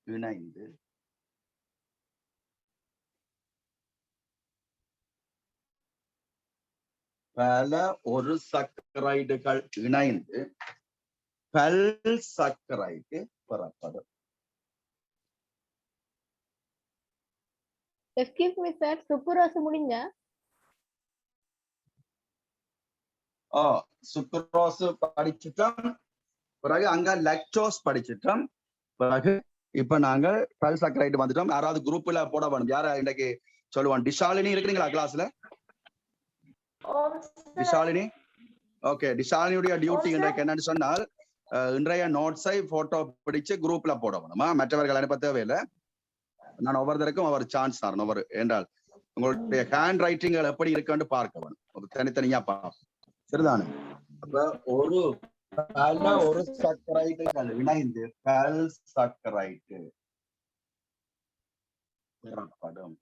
இணைந்து பல ஒரு சக்கரைடுகள் இணைந்து பல்சக்கரைட்டு பெறப்படும். எஸ்கியூஸ் மீ சார், சுக்குரோஸ் முடிஞ்சா? சுக்ரோஸ் படிச்சுட்டோம். பிறகு அங்க லக்டோஸ் படிச்சுட்டோம். பிறகு இப்ப நாங்க பல்சக்கரைட்டு வந்துட்டோம். யாராவது குரூப்ல போட வேணும்? யார இன்னைக்கு சொல்லுவான்? டிஷாலினி இருக்கிறீங்களா கிளாஸ்ல? டிஷாலினி, ஓகே. டிஷாலினியுடைய டியூட்டி இன்றைக்கு என்னன்னு சொன்னால், இன்றைய நோட்ஸை போட்டோ பிடிச்சு குரூப்ல போட வேணுமா? மற்றவர்கள் அனுப்ப தேவையில்லை. நான் ஒவ்வொருத்தருக்கும் ஒவ்வொரு சான்ஸ் தரணும். ஒவ்வொரு என்றால் உங்களுடைய ஹேண்ட் ரைட்டிங்கள் எப்படி இருக்குன்னு பார்க்க வேணும். தனித்தனியா பார்க்கணும். சரிதானே? அப்ப ஒரு சக்கரைட்டுகள் இணைந்து பல்சக்கரைட்டு பெறப்படும்.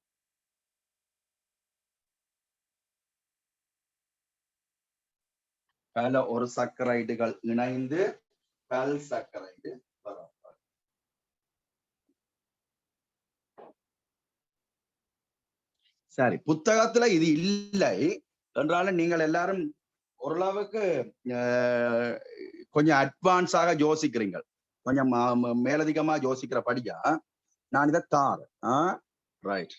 ஒரு சக்கரைட்டுகள் இணைந்து பல்சக்கரைட்டு பெறப்படும். சரி, புத்தகத்துல இது இல்லை என்றாலும் நீங்கள் எல்லாரும் ஓரளவுக்கு கொஞ்சம் அட்வான்ஸாக யோசிக்கிறீங்க, கொஞ்சம் மேலதிகமா யோசிக்கிறபடியா நான் இதை தாரேன். ரைட்,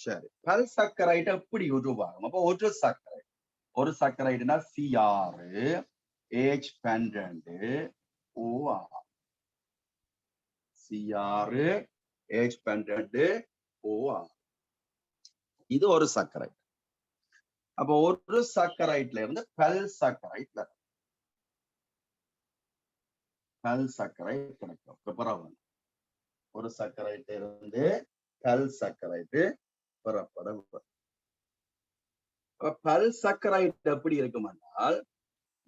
சரி. பல்சக்கரைட்டு எப்படி உருவாகும்? அப்போ ஒரு சக்கரைட்டுனா C6 H12 OR. C6 H12 OR. இது ஒரு சக்கரை. அப்போ ஒரு சக்கரைட்ல இருந்து பல்சக்கரைட் கிடைக்கும். ஒரு சக்கரைட்ல இருந்து பல்சக்கரைட் பெறப்படும். பல்சக்கரைட் எப்படி இருக்கும் என்றால்,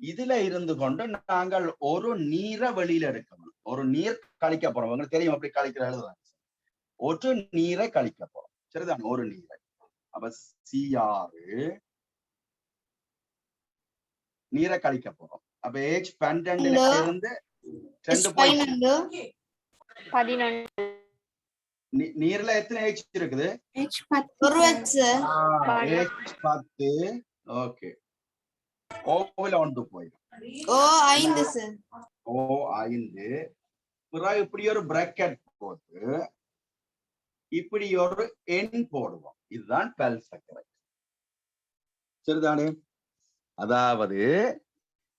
இதுல இருந்து கொண்டு நாங்கள் ஒரு நீரை வெளியில எடுக்கணும். ஒரு நீர் கழிக்க போறோம். உங்களுக்கு தெரியும் அப்படி கழிக்கிற எழுதுறாங்க. ஒரு நீரை கழிக்க போறோம். சரிதான், ஒரு நீரை. அப்ப C6 நீரை கழிக்க போறோம். அப்ப H12 இருந்து 11 நீர்ல எத்தனை H இருக்குது? H10. ஓகே. ஓவில் ஒன்று போயிடும். O5 sir. O5. பிறகு இப்படி ஒரு பிராக்கெட் போட்டு இப்படி ஒரு எண் போடுவோம். இதுதான் பல்சக்கரை. சரிதானே? அதாவது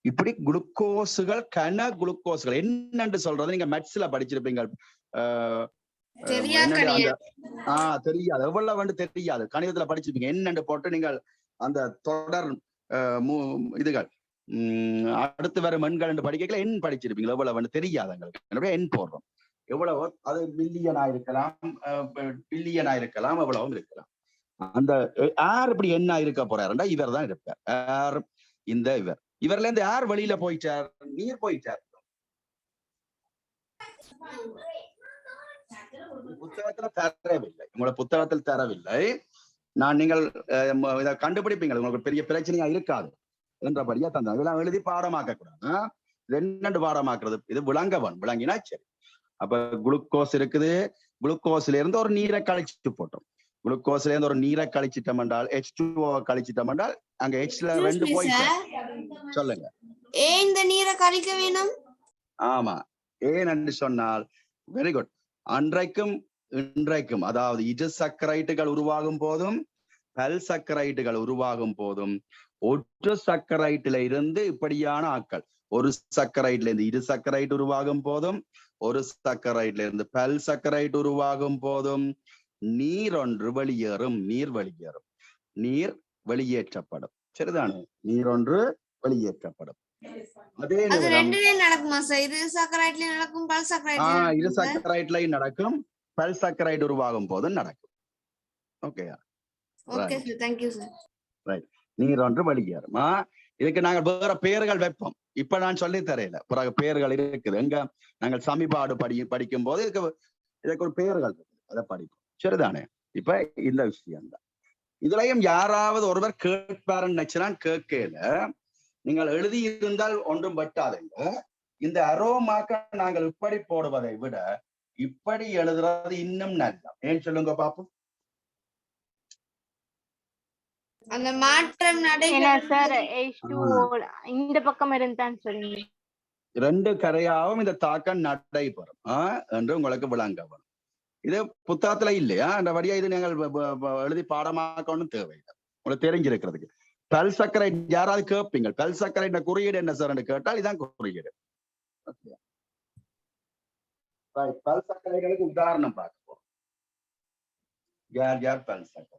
இப்படி குளுக்கோஸுகள், கன குளுக்கோஸ்கள் என்னன்னு சொல்றது நீங்க மேத்ஸ்ல படிச்சிருப்பீங்க. தெரியாது, எவ்வளவு தெரியாது, கணிதத்துல படிச்சிருப்பீங்க. என்னன்னு போட்டு நீங்கள் அந்த தொடர் இதுகள் அடுத்து வரும் எண்கள் என்று படிக்கல எண் படிச்சிருப்பீங்க. எவ்வளவு தெரியாது எங்களுக்கு. எண் போடுறோம். எவ்வளவோ, அது மில்லியனா இருக்கலாம், பில்லியனா இருக்கலாம், எவ்வளவும் இருக்கலாம். அந்த யார் இப்படி என்ன இருக்க போறாருண்டா இவர் தான் இருப்பார். யார்? இந்த இவர்ல இருந்து யார் வெளியில போயிட்டார்? நீர் போயிட்டார். புத்தகத்துல தரவில்லை, உங்களோட புத்தகத்தில் தரவில்லை. நீங்கள் இதை கண்டுபிடிப்பீங்க. உங்களுக்கு பெரிய பிரச்சனையா இருக்காது என்றபடியா தந்தாங்க. இதெல்லாம் எழுதி பாடமாக்க கூடாது. ரெண்டு பாடமாக்குறது. இது விளங்கினா சரி. அப்ப குளுக்கோஸ் இருக்குது. குளுக்கோஸ்ல இருந்து ஒரு நீரை கழிச்சிட்டு போட்டோம். குளுக்கோஸ்ல இருந்து ஒரு நீரை கழிச்சிட்டோம் என்றால் H2O கழிச்சிட்டோம் என்றால் அங்க Hல 2 போயிட்டு. சொல்லுங்க. ஏன் இந்த நீரை கழிக்க வேணும்? ஆமா, ஏன் என்று சொன்னால், வெரி குட். அன்றைக்கும் இன்றைக்கும், அதாவது இரு சக்கரைட்டுகள் உருவாகும் போதும் பல்சக்கரைட்டுகள் உருவாகும் போதும் ஒற்று சக்கரைட்டுல இருந்து இப்படியான ஆட்கள், ஒரு சக்கரைட்ல இருந்து இரு சக்கரைட் உருவாகும் போதும் ஒரு சக்கரைட்ல இருந்து பல்சக்கரைட் உருவாகும் போதும் நீர் ஒன்று வெளியேறும். நீர் வெளியேற்றப்படும். சரிதானே? நீர் ஒன்று வெளியேற்றப்படும். அதே நடக்குமா சார்? இரு சக்கரைட்லயும் நடக்கும், இரு சக்கரைட்லயும் நடக்கும், பல்சக்கரைட் உருவாகும் போதும் நடக்கும். ஓகேயா? ரைட். நீர் ஒன்று வெளியேறும். இதுக்கு நாங்கள் வேற பெயர்கள் வைப்போம். இப்ப நான் சொல்லி தரையில பிறகு பெயர்கள் இருக்குது. எங்க நாங்கள் சமிபாடு படிக்கும் போது இதுக்கு ஒரு பெயர்கள் அதை படிப்போம். சரிதானே? இப்ப இந்த விஷயம் தான். இதுலயும் யாராவது ஒருவர் கேட்பாருன்னு நினைச்சுனா கேட்கல. நீங்கள் எழுதியிருந்தால் ஒன்றும் பட்டாதுங்க. இந்த அரோமாக்க நாங்கள் இப்படி போடுவதை விட இப்படி எழுதுறது இன்னும் நல்லா. ஏன் சொல்லுங்க பாப்போம். அந்த மாற்றம் சார் H2O இந்த பக்கம் இருந்தான்னு சொல்லுங்க. ரெண்டு கரையாவும் இந்த தாக்கம் நடைபெறும் என்று உங்களுக்கு விளங்க வரும். இது புத்தகத்துல இல்லையா? அந்த வழியா இது நீங்கள் எழுதி பாடமாக்கணும் தேவையில்லை, உங்களுக்கு தெரிஞ்சிருக்கிறதுக்கு. பல் சர்க்கரை யாராவது கேட்பீங்க, பல் சர்க்கரை குறியீடு என்ன சார் கேட்டால் இதான் குறியீடு. பல் சர்க்கரைகளுக்கு உதாரணம் பார்க்க போறோம். யார் யார் பல் சர்க்கரை?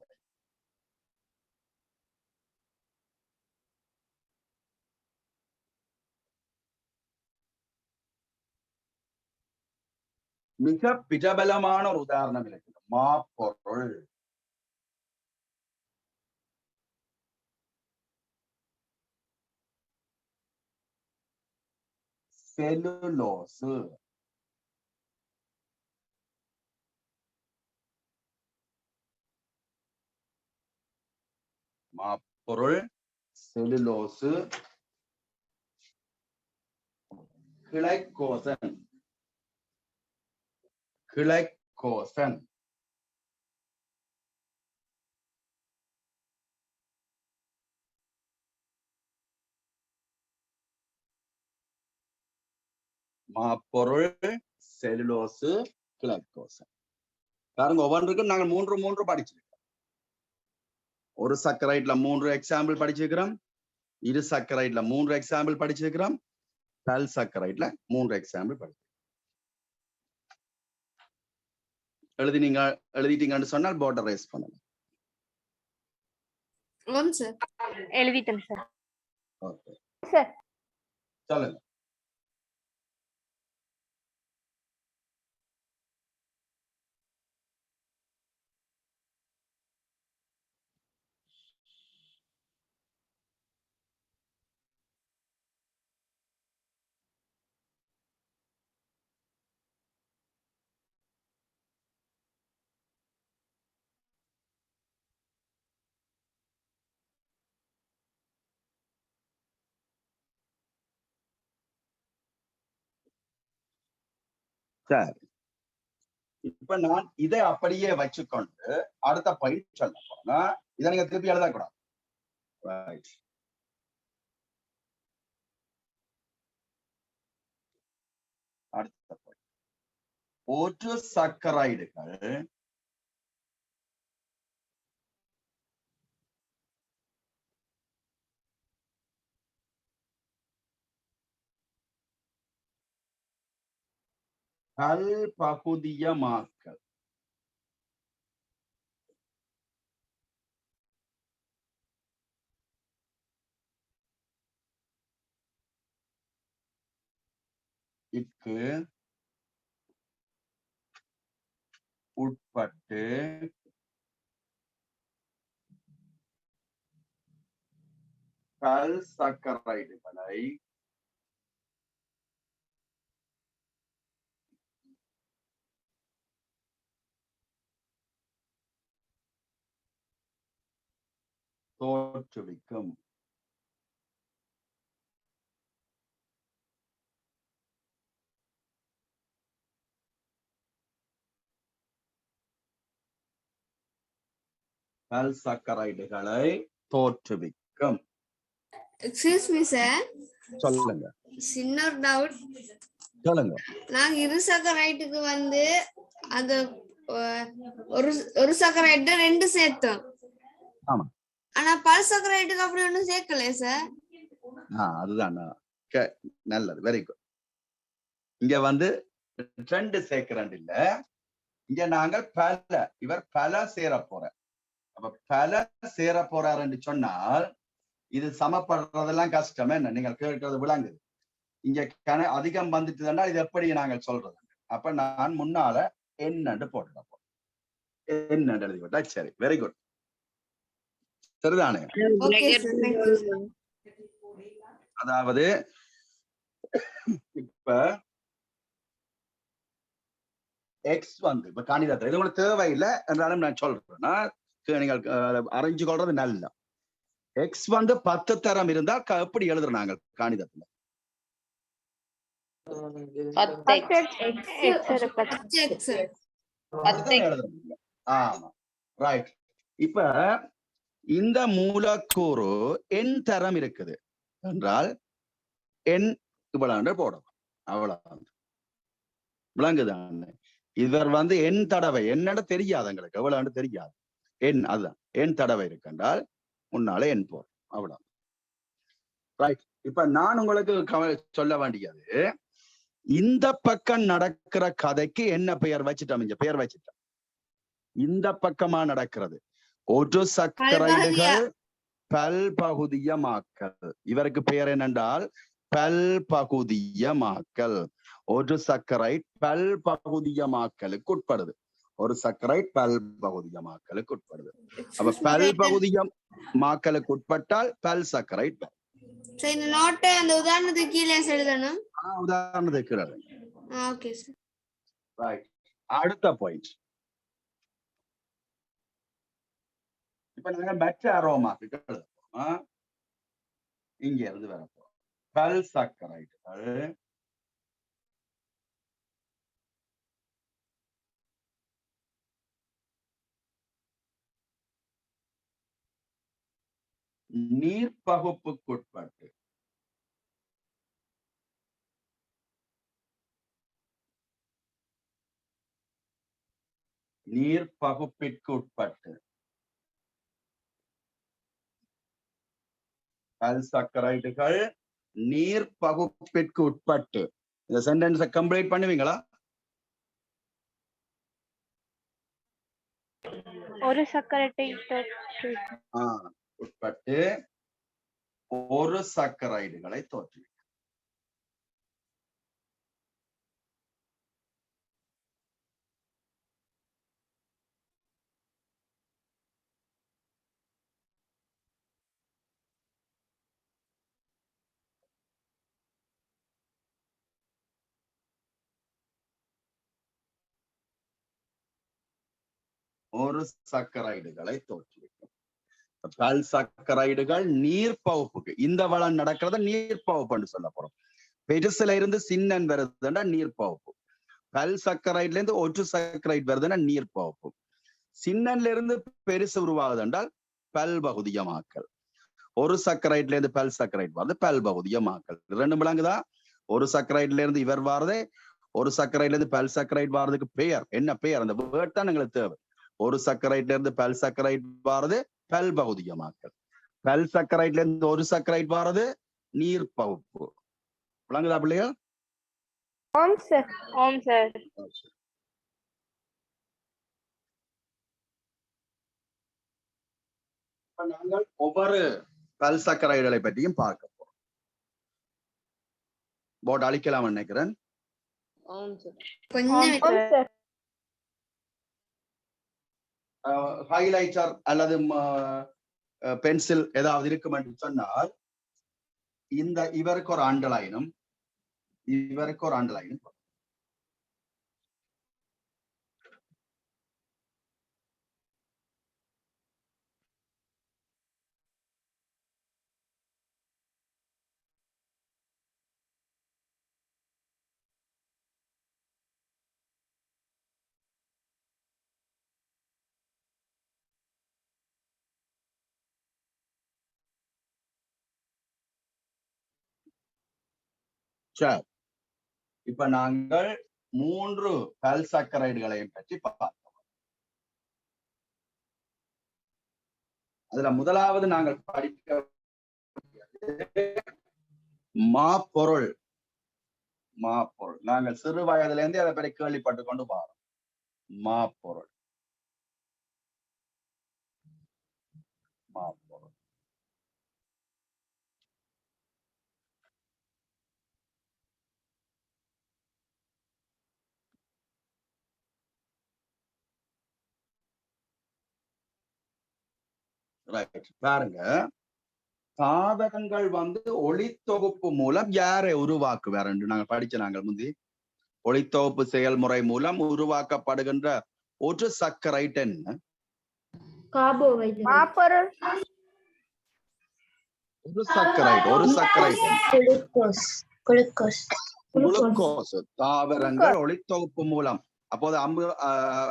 மிக பிரபலமான ஒரு உதாரணம் இருக்குது, மாப்பொருள். செல்லுலோசு. மாப்பொருள், செல்லுலோசு, கிளைக்கோசன். கிளைக்கோசன் மாப்பொருள், செல்லுலோசு, கிளைக்கோசன். பாருங்க, ஒவ்வொன்றுக்கும் நாங்கள் 3 படிச்சிருக்கோம். ஒரு சக்கரைட்ல 3 எக்ஸாம்பிள் படிச்சிருக்கிறோம், இரு சக்கரைட்ல 3 எக்ஸாம்பிள் படிச்சிருக்கிறோம், பல் சக்கரைட்ல 3 எக்ஸாம்பிள் படிச்சிருக்கோம். எழுதிட்டீங்கன்னு சொன்னால் போர்டர் ரைஸ் பண்ணலாம். எழுதிட்டேன் சார். ஓகே சார் சொல்லுங்க. சரி, இப்ப நான் இதை அப்படியே வச்சுக்கொண்டு அடுத்த பயிற்சி சொல்ல போனா இதை நீங்க திருப்பி எழுதக்கூடாது. அடுத்த ஒரு சக்கரைடுகள் பகுதியமாக்கல். இக்கு உட்பட்டு பல் சக்கரைடுகளை தோற்றுவிக்கும். பல் சக்கரைடுகளை தோற்றுவிக்கும். எக்ஸ்கியூஸ் மீ சார், சொல்லுங்க. சின்ன ஒரு டவுட். சொல்லுங்க. நாங்க இரு சக்கரைட்டுக்கு வந்து அந்த ஒரு சக்கரைட்டு 2 சேர்த்தோம். ஆமா. ஆனா பல் சக்கரைட்டுக்கு அப்படி ஒண்ணும் சேர்க்கலையே சார். அதுதான் நல்லது, வெரி குட். இங்க வந்து 2 சேர்க்கிறேன் இல்ல, இங்க நாங்கள் இவர் பல சேர போற. அப்ப பல சேர போறாருன்னு சொன்னால் இது சமப்படுறதெல்லாம் கஷ்டம். என்ன நீங்கள் கேட்கறது விளங்குது. இங்க அதிகம் வந்துட்டுதுன்னா இது எப்படி நாங்கள் சொல்றது? அப்ப நான் முன்னால என்னன்னு போட்டுட போறேன். என்னன்னு எழுதி விட்டா சரி, வெரி குட். சரிதானே? அதாவது இப்ப எக்ஸ் வந்து இப்ப கணிதத்தில் இது உங்களுக்கு தேவையில்லை என்றாலும் நான் சொல்றேன், நீங்கள் அறிஞ்சு கொள்றது நல்ல. எக்ஸ் வந்து 10 தரம் இருந்தால் எப்படி எழுதுறோம் நாங்கள் கணிதத்துல? ஆமா, ரைட். இப்ப இந்த மூலக்கூறு n தரம் இருக்குது என்றால் n இவ்வளவு போடணும். அவ்வளவு விளங்குதான். இவர் வந்து என் தடவை என்னட தெரியாது, எங்களுக்கு எவ்வளவு தெரியாது. என் அதுதான் என் தடவை இருக்கின்றால் முன்னாலே என் போர் அவ்வளவு. ரைட். இப்ப நான் உங்களுக்கு சொல்ல வேண்டியது, இந்த பக்கம் நடக்கிற கதைக்கு என்ன பெயர் வச்சுட்டோம்? இங்க பெயர் வச்சுட்டோம். இந்த பக்கமா நடக்கிறது ஒரு சக்கரைடுகள் பல்பகுதியமாக்கல். இவருக்கு பெயர் என்னென்றால் பல்பகுதியமாக்கல். ஒரு சக்கரைட் பல்பகுதியமாக்கலுக்கு உட்படுது. ஒரு சக்கரைட் பல்பகுதியமாக்கலுக்கு உட்படுது. அப்ப பல்பகுதியமாக்கலுக்கு உட்பட்டால் பல் சக்கரைட். இந்த நோட்டை அந்த உதாரணத்துக்கு கீழே எழுதணும். உதாரணத்துக்கு கீழே. Okay sir. ரைட். அடுத்த பாயிண்ட். இப்ப நாங்க மற்ற அரோமாக்கு எழுதுவோம். இங்க இருந்து வரப்போம். பல் சக்கரைடுகள் நீர்ப்பகுப்புக்குட்பட்டு நீர்ப்பகுப்பிற்கு உட்பட்டு பல் சக்கரைடுகள் நீர் பகுப்பிற்கு உட்பட்டு. இந்த சென்டென்ஸை கம்ப்ளீட் பண்ணுவீங்களா? ஒரு சக்கரட்டை உட்பட்டு ஒரு சக்கரைடுகளை தோற்றுவிக்கும். ஒரு சக்கரைடுகளை தோற்றுவிக்கும். பல் சக்கரைடுகள் நீர்ப்பகுப்புக்கு, இந்த வளம் நடக்கிறத நீர்ப்பகுப்புன்னு சொல்ல போறோம். பெருசுல இருந்து சின்னன் வருதுன்னா நீர்ப்பகுப்பு. பல் சக்கரைட்ல இருந்து ஒரு சக்கரைட் வருதுன்னா நீர்ப்பகுப்பு. சின்னன்ல இருந்து பெருசு உருவாகுது என்றால் பல்பகுதியமாக்கல். ஒரு சக்கரைட்ல இருந்து பல் சக்கரைட் வருது பல்பகுதியமாக்கல். ரெண்டு விளங்குதா? ஒரு சக்கரைட்ல இருந்து இவர் வாரதே, ஒரு சக்கரைட்ல இருந்து பல் சக்கரைட் வாரதுக்கு பெயர் என்ன பெயர்? அந்த வேர்ட் தான் எங்களுக்கு தேவை. ஒரு சக்கரைட்ல இருந்து பல் சக்கரைட் வாரது பல்பகுதியமாக்கல். பல் சக்கரைட்ல இருந்து ஒரு சக்கரைட் வாரது நீர்ப்பகுப்பு. விளங்குதா பிள்ளைகள்? ஓம் சார். ஓம் சார். நாங்கள் ஒவ்வொரு பல் சக்கரைடுகளை பற்றியும் பார்க்க போறோம். போர்டு அழிக்கலாம் நினைக்கிறேன். ஹைலைட்டர் அல்லது பென்சில் ஏதாவது இருக்கும் என்று சொன்னால் இந்த இவருக்கு ஒரு அண்டர்லைனும் இவருக்கு ஒரு அண்டர்லைனும். சரி, இப்ப நாங்கள் 3 பல் சக்கரைடுகளையும் பற்றி பார்ப்போம். அதுல முதலாவது நாங்கள் படிக்க மாப்பொருள். மாப்பொருள் நாங்கள் சிறு வயதுல இருந்து அதை பற்றி கேள்விப்பட்டு கொண்டு போறோம். மாப்பொருள். மாப்பொருள் பாருங்க. சாதகங்கள் வந்து ஒளித்தொகுப்பு மூலம் யாரை உருவாக்குவார் என்று நாங்கள் படிச்ச நாங்கள் முந்தி. ஒளித்தொகுப்பு செயல்முறை மூலம் உருவாக்கப்படுகின்ற ஒரு சக்கரைட் என்ன? ஒரு சக்கரைட். ஒரு சக்கரைட் குளுக்கோஸ். தாவரங்கள் ஒளித்தொகுப்பு மூலம். அப்போது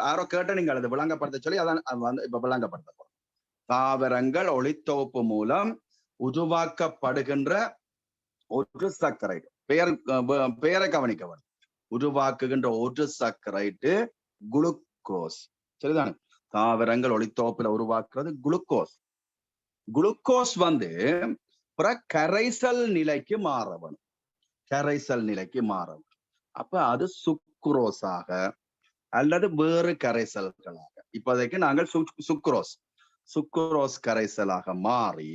யாரோ கேட்ட நீங்கள் அதை விளங்கப்படுத்த சொல்லி அதான் இப்ப விளங்கப்படுத்த போறோம். தாவரங்கள் ஒளித்தொகுப்பு மூலம் உருவாக்கப்படுகின்ற ஒரு சக்கரைட். பெயரை கவனிக்க வேண்டும். உருவாக்குகின்ற ஒரு சர்க்கரைட்டு குளுக்கோஸ். சரிதானே? தாவரங்கள் ஒளித்தோப்புல உருவாக்குறது குளுக்கோஸ். குளுக்கோஸ் கரைசல் நிலைக்கு மாறவணும். கரைசல் நிலைக்கு மாறவணும். அப்ப அது சுக்ரோஸாக அல்லது வேறு கரைசல்களாக, இப்போதைக்கு நாங்கள் சுக்ரோஸ் கரைசலாக மாறி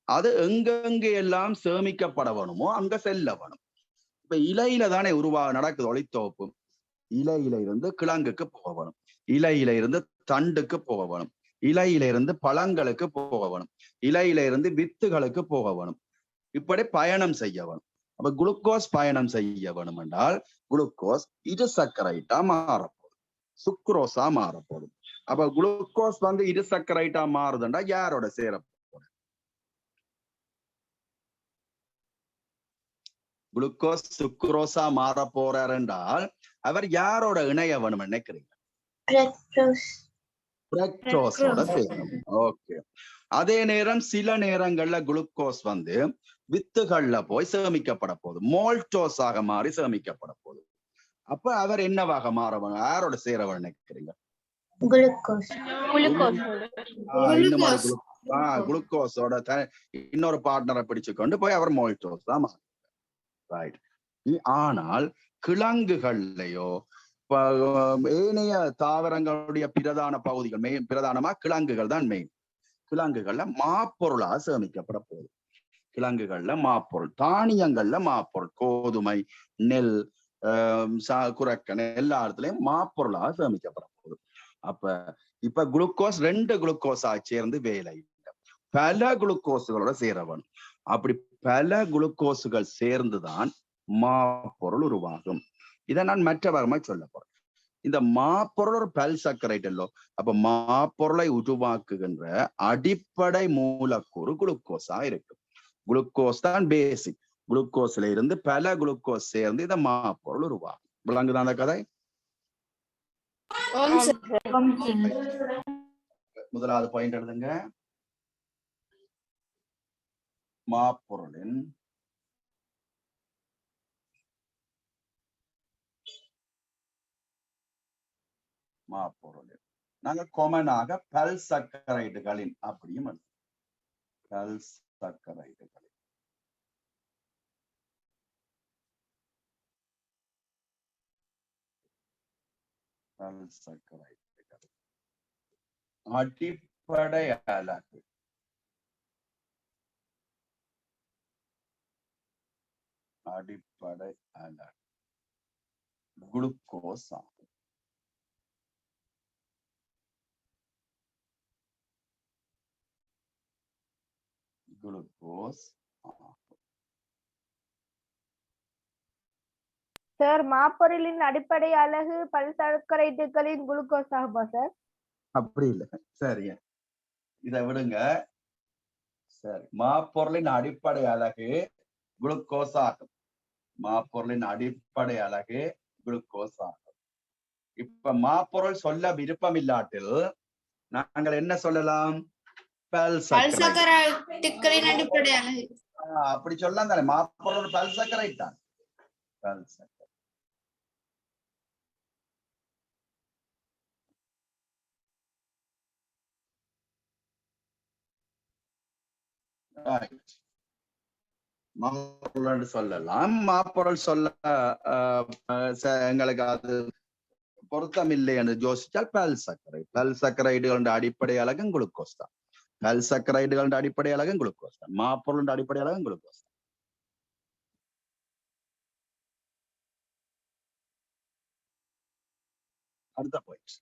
அது எங்கெங்க எல்லாம் சேமிக்கப்பட வேணுமோ அங்க செல்ல வேணும். இப்ப இலையில தானே நடக்குது ஒளித்தோப்பு. இலையில இருந்து கிழங்குக்கு போக வேணும், இலையில இருந்து தண்டுக்கு போக வேணும், இலையில இருந்து பழங்களுக்கு போக வேணும், இலையில இருந்து வித்துகளுக்கு போக வேணும். இப்படி பயணம் செய்ய வேணும். அப்ப குளுக்கோஸ் பயணம் செய்ய வேணும் என்றால் குளுக்கோஸ் இருசக்கரைட்டா மாறப்போகுது, சுக்ரோஸா மாறப்போகுது. அப்ப குளுக்கோஸ் இருசக்கரைட்டா மாறுதுண்டா யாரோட சேர போகுது? குளுக்கோஸ் சுக்ரோஸா மாற போறார் என்றால் அவர் யாரோட இணைய வேணும் நினைக்கிறீங்க? ஃப்ரக்டோஸோட சேரும். ஓகே. அதே நேரம் சில நேரங்கள்ல குளுக்கோஸ் வித்துகள்ல போய் சேமிக்கப்பட போகுது, மோல்டோஸாக மாறி சேமிக்கப்பட போகுது. அப்ப அவர் என்னவாக மாறவன், யாரோட சேரவன் நினைக்கிறீங்க? குளுக்கோஸோட இன்னொரு பார்ட்னரை பிடிச்சு கொண்டு போய் அவர் மோல்டோஸ் தான் மாறும். ரைட். ஆனால் கிழங்குகள்லயோ ஏனைய தாவரங்களுடைய பிரதான பகுதிகள், பிரதானமா கிழங்குகள் தான் மெயின். கிழங்குகள்ல மாப்பொருளாக சேமிக்கப்பட போகுது. கிழங்குகள்ல மாப்பொருள், தானியங்கள்ல மாப்பொருள், கோதுமை, நெல், குரக்கன் எல்லா இடத்துலயும் மாப்பொருளாக சேமிக்கப்பட போகுது. இப்ப குளுக்கோஸ் 2 குளுக்கோஸா சேர்ந்து வேலை இல்லை, பல குளுக்கோஸுகளோட சேரவன். அப்படி பல குளுக்கோஸுகள் சேர்ந்துதான் மாப்பொருள் உருவாகும். இதை நான் மற்ற வகமாய் சொல்ல போறேன். இந்த மாப்பொருள் ஒரு பல்சக்கரைட் அல்லோ. அப்ப மாப்பொருளை உருவாக்குகின்ற அடிப்படை மூலக்கூறு குளுக்கோஸா இருக்கு. குளுக்கோஸ் தான் பேசிக். குளுக்கோஸ்ல இருந்து பல குளுக்கோஸ் சேர்ந்து இந்த மாப்பொருள் உருவாகும். விளங்குதான் அந்த கதை? முதலாவது பாயிண்ட் எழுதுங்க. மாப்பொருளின் நாங்க காமனாக பல்சக்கரைடுகளின் அப்படியும் பல்சக்கரைடுகளின் அடிப்படை அலகு குளுக்கோஸ் ஆகும். குளுக்கோஸ் சார், மாப்பொருளின் அடிப்படை அலகு பல்சர்க்கரைட்டுகளின் குளுக்கோஸ் ஆகுமா சார்? அப்படி இல்லை. சரி, இதை விடுங்க. சரி, மாப்பொருளின் அடிப்படை அலகு குளுக்கோஸ் ஆகும். மாப்பொருளின் அடிப்படை அலகு குளுக்கோஸ் ஆகும். இப்ப மாப்பொருள் சொல்ல விருப்பம் இல்லாட்டில் நாங்கள் என்ன சொல்லலாம்? பல்சக்கரைட்டுகளின் அடிப்படை அலகு. அப்படி சொல்லலாம் தானே. மாப்பொருள் பல்சக்கரைட் தான். மாப்பொருள் சொல்லலாம். மாப்பொருள் சொல்ல எங்களுக்கு அது பொருத்தம் இல்லை என்று யோசிச்சால் பல்சக்கரைடுகளின் அடிப்படை அலகும் குளுக்கோஸ் தான். பல்சக்கரைடுகளின் அடிப்படை அலகும் குளுக்கோஸ் தான். மாப்பொருளின் அடிப்படை அலகும் குளுக்கோஸ் தான். அடுத்த பாயிண்ட்,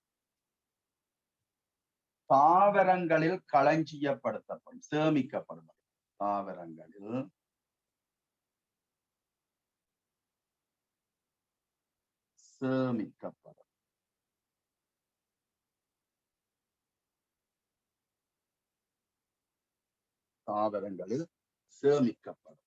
தாவரங்களில் களஞ்சியப்படுத்தப்படும், சேமிக்கப்படும். தாவரங்களில் சேமிக்கப்படும். தாவரங்களில் சேமிக்கப்படும்.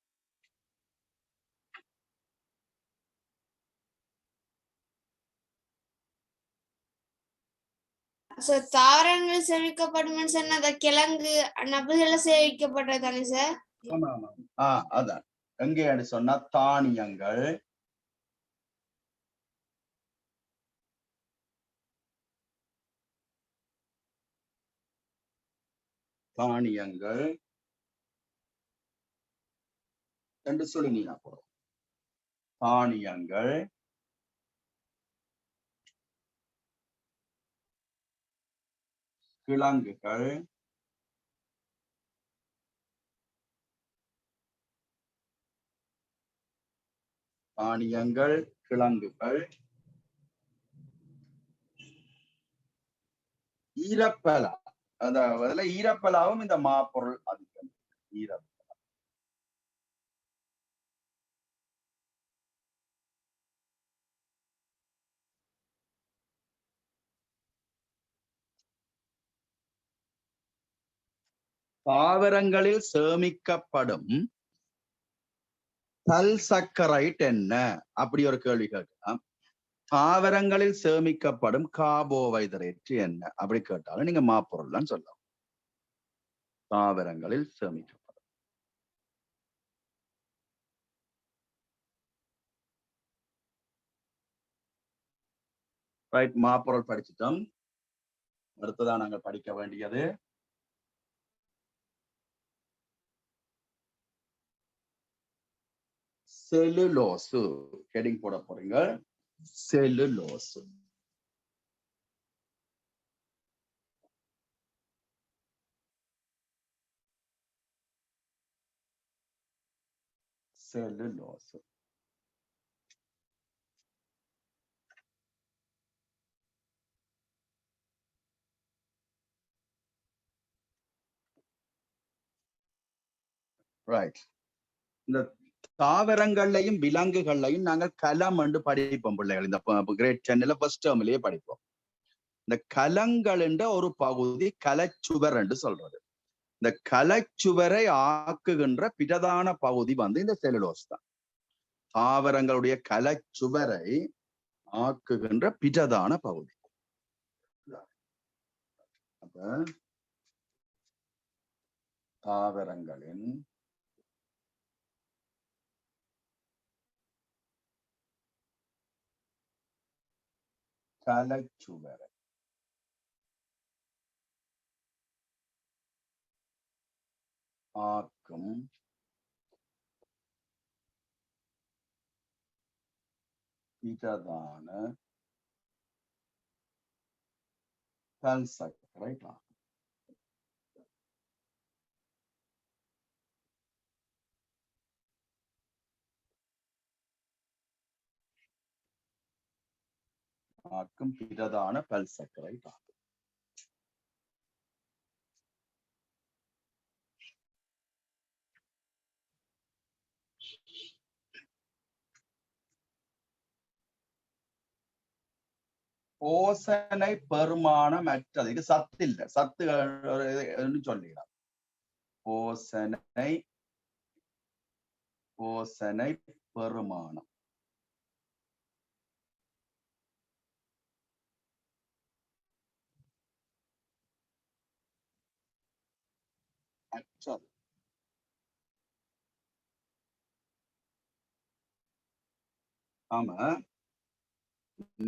தாவரங்கள் சேமிக்கப்படும் சொன்ன கிழங்கு நபுகளை சேமிக்கப்பட்டதானே சார்? ஆமா ஆமா. அதான் எங்கே சொன்னா தானியங்கள், தானியங்கள் என்று சொல்லி நீ போறோம். தானியங்கள், கிழங்குகள், தானியங்கள், கிழங்குகள், ஈரப்பலா. அதாவது ஈரப்பலாவும் இந்த மாப்பொருள் அதிகம். ஈரப்பலா தாவரங்களில் சேமிக்கப்படும் பல்சக்கரைட் என்ன? அப்படி ஒரு கேள்வி கேட்கலாம். தாவரங்களில் சேமிக்கப்படும் கார்போஹைட்ரேட் என்ன? அப்படி கேட்டாலும் நீங்க மாப்பொருள் தான் சொல்லலாம். தாவரங்களில் சேமிக்கப்படும். ரைட், மாப்பொருள் படிச்சுட்டோம். அடுத்ததான் நாங்கள் படிக்க வேண்டியது செல்லுலோசு. ஹெடிங் போட போறீங்க. செல்லுலோசு. செல்லுலோசு. ரைட். இந்த தாவரங்கள்லையும் விலங்குகள்லையும் நாங்கள் கலம் என்று படிப்போம் பிள்ளைகள். இந்த கிரேட் 10ல ஃபர்ஸ்ட் டேர்ம்லயே படிப்போம். இந்த கலங்கள் என்ற ஒரு பகுதி கலைச்சுவர் என்று சொல்றது. இந்த கலைச்சுவரை ஆக்குகின்ற பிரதான பகுதி இந்த செல்லுலோஸ் தான். தாவரங்களுடைய கலைச்சுவரை ஆக்குகின்ற பிரதான பகுதி. அப்ப தாவரங்களின் கலைச்சுவரை ஆக்கும் பிரதான பல்சக்கரை ஆகும். ஆக்கும் பிரதான பல்சக்கரை ஆகும். போசனை பெருமானம் அற்றது. இது சத்து இல்லை, சத்துகள் சொல்லிடலாம். போசனை பெருமானம் அற்றது. ஆமா,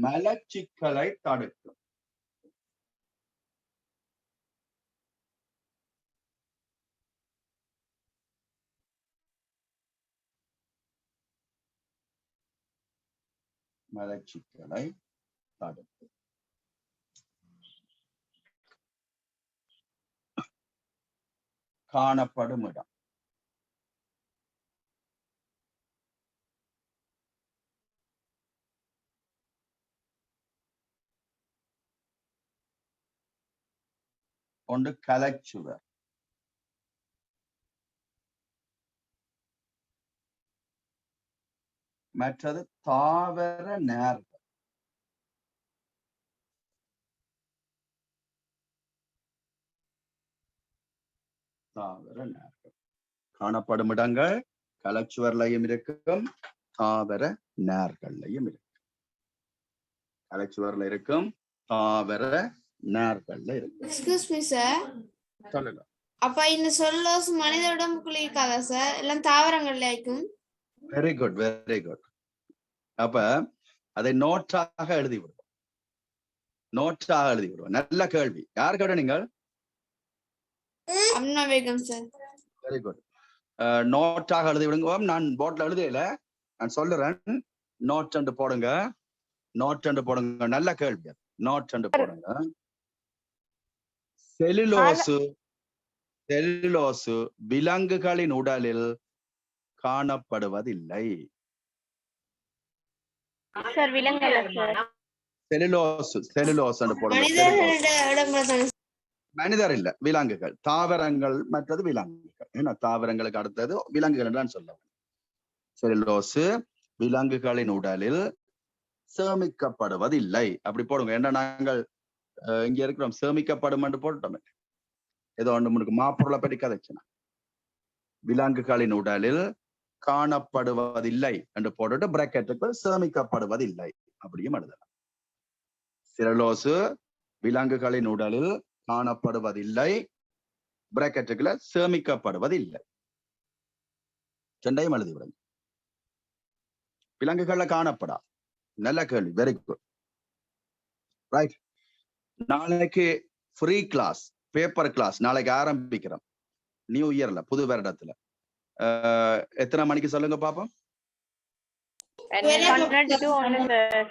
மலச்சிக்கலை தடுக்கும். மலச்சிக்கலை தடுக்கும். காணப்படும் இடம். ஒன்று கலைச்சுவர், மற்றது தாவர நேர்கள். தாவர நேர்கள் காணப்படும் இடங்கள் கலைச்சுவர்லையும் இருக்கும், தாவர நேர்கள்லையும் இருக்கும். கலைச்சுவர்ல இருக்கும், தாவர நேர்கள்ல இருக்கும். Excuse me sir. சொல்லுங்க. அப்ப இந்த செல்லுலோஸ் மனித உடம்புக்குள்ள இருக்காதா சார்? எல்லாம் தாவரங்கள்ல இருக்கும். Very good very good. அப்ப அதை நோட்டாக எழுதி விடுவோம். நோட்டாக எழுதி விடுவோம். நல்ல கேள்வி. யார் கேட்ட நீங்கள்? Amna Begum sir. Very good. நோட்டாக எழுதி விடுங்க. நான் போர்ட்ல எழுதியில, நான் சொல்லுறேன். நோட் என்று போடுங்க. நோட் என்று போடுங்க. நல்ல கேள்வி. நோட் என்று போடுங்க. செல்லுலோசு செல்லுலோசு விலங்குகளின் உடலில் காணப்படுவதில்லை. சார் விலங்கல்ல சார். செல்லுலோசு செல்லுலோஸ் என்று போடுங்க. மனிதர் இல்ல, விலங்குகள், தாவரங்கள், மற்றது விலங்குகள். ஏன்னா தாவரங்களுக்கு அடுத்தது விலங்குகள் தான் சொல்ல. செல்லுலோசு விலங்குகளின் உடலில் சேமிக்கப்படுவதில்லை. அப்படி போடுங்க. ஏன்னா நாங்கள் இங்க இருக்கிறோம், சேமிக்கப்படும் என்று போட்டோமே. ஏதோ ஒன்று முன்னுக்கு மாப்பொருளை பற்றி கதைச்சுனா, விலங்குகளின் உடலில் காணப்படுவதில்லை என்று போட்டுட்டு பிராக்கெட்டுக்குள் சேமிக்கப்படுவதில்லை அப்படியும் எழுதலாம். செல்லுலோசு விலங்குகளின் உடலில் காணப்படுவதில்லை, பிராக்கெட்டுக்குள்ள சேமிக்கப்படுவதில்லை. ரெண்டையும் எழுதிவிடுங்க. விலங்குகள்ல காணப்படா. நல்ல கேள்வி. Very good. ரைட். நாளைக்கு ஃப்ரீ கிளாஸ், பேப்பர் கிளாஸ் நாளைக்கு ஆரம்பிக்கிறோம். நியூ இயர்ல, புது வருடத்துல. எத்தனை மணிக்கு சொல்லுங்க பாப்போம்? 12 to 1 சார்.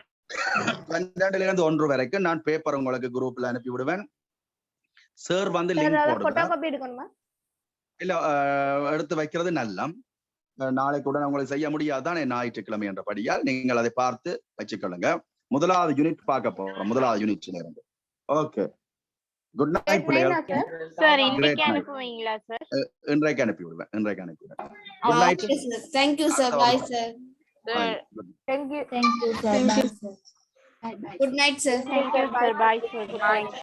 12ல இருந்து 1 வரைக்கும் நான் பேப்பர் உங்களுக்கு குரூப்ல அனுப்பி விடுவேன். சார் வந்து லிங்க் போடுவேன். இல்ல எடுத்து வைக்கிறது நல்லம். நாளைக்கு உடனே உங்களுக்கு செய்ய முடியாதான் ஞாயிற்றுக்கிழமை என்றபடியால் நீங்கள் அதை பார்த்து வச்சுக்கொள்ளுங்க. முதலாவது யூனிட் பார்க்க போறோம். முதலாவது யூனிட்ல இருந்து. ஓகே. குட் நைட் பிள்ளைகள். சார் இன்னைக்கு அனுப்புவீங்களா சார்? இன்றைக்கு அனுப்பி விடுவேன். Good night. Thank you sir. Bye sir. Thank you sir. Bye sir. Good night sir. Thank you sir. Bye sir. Good night.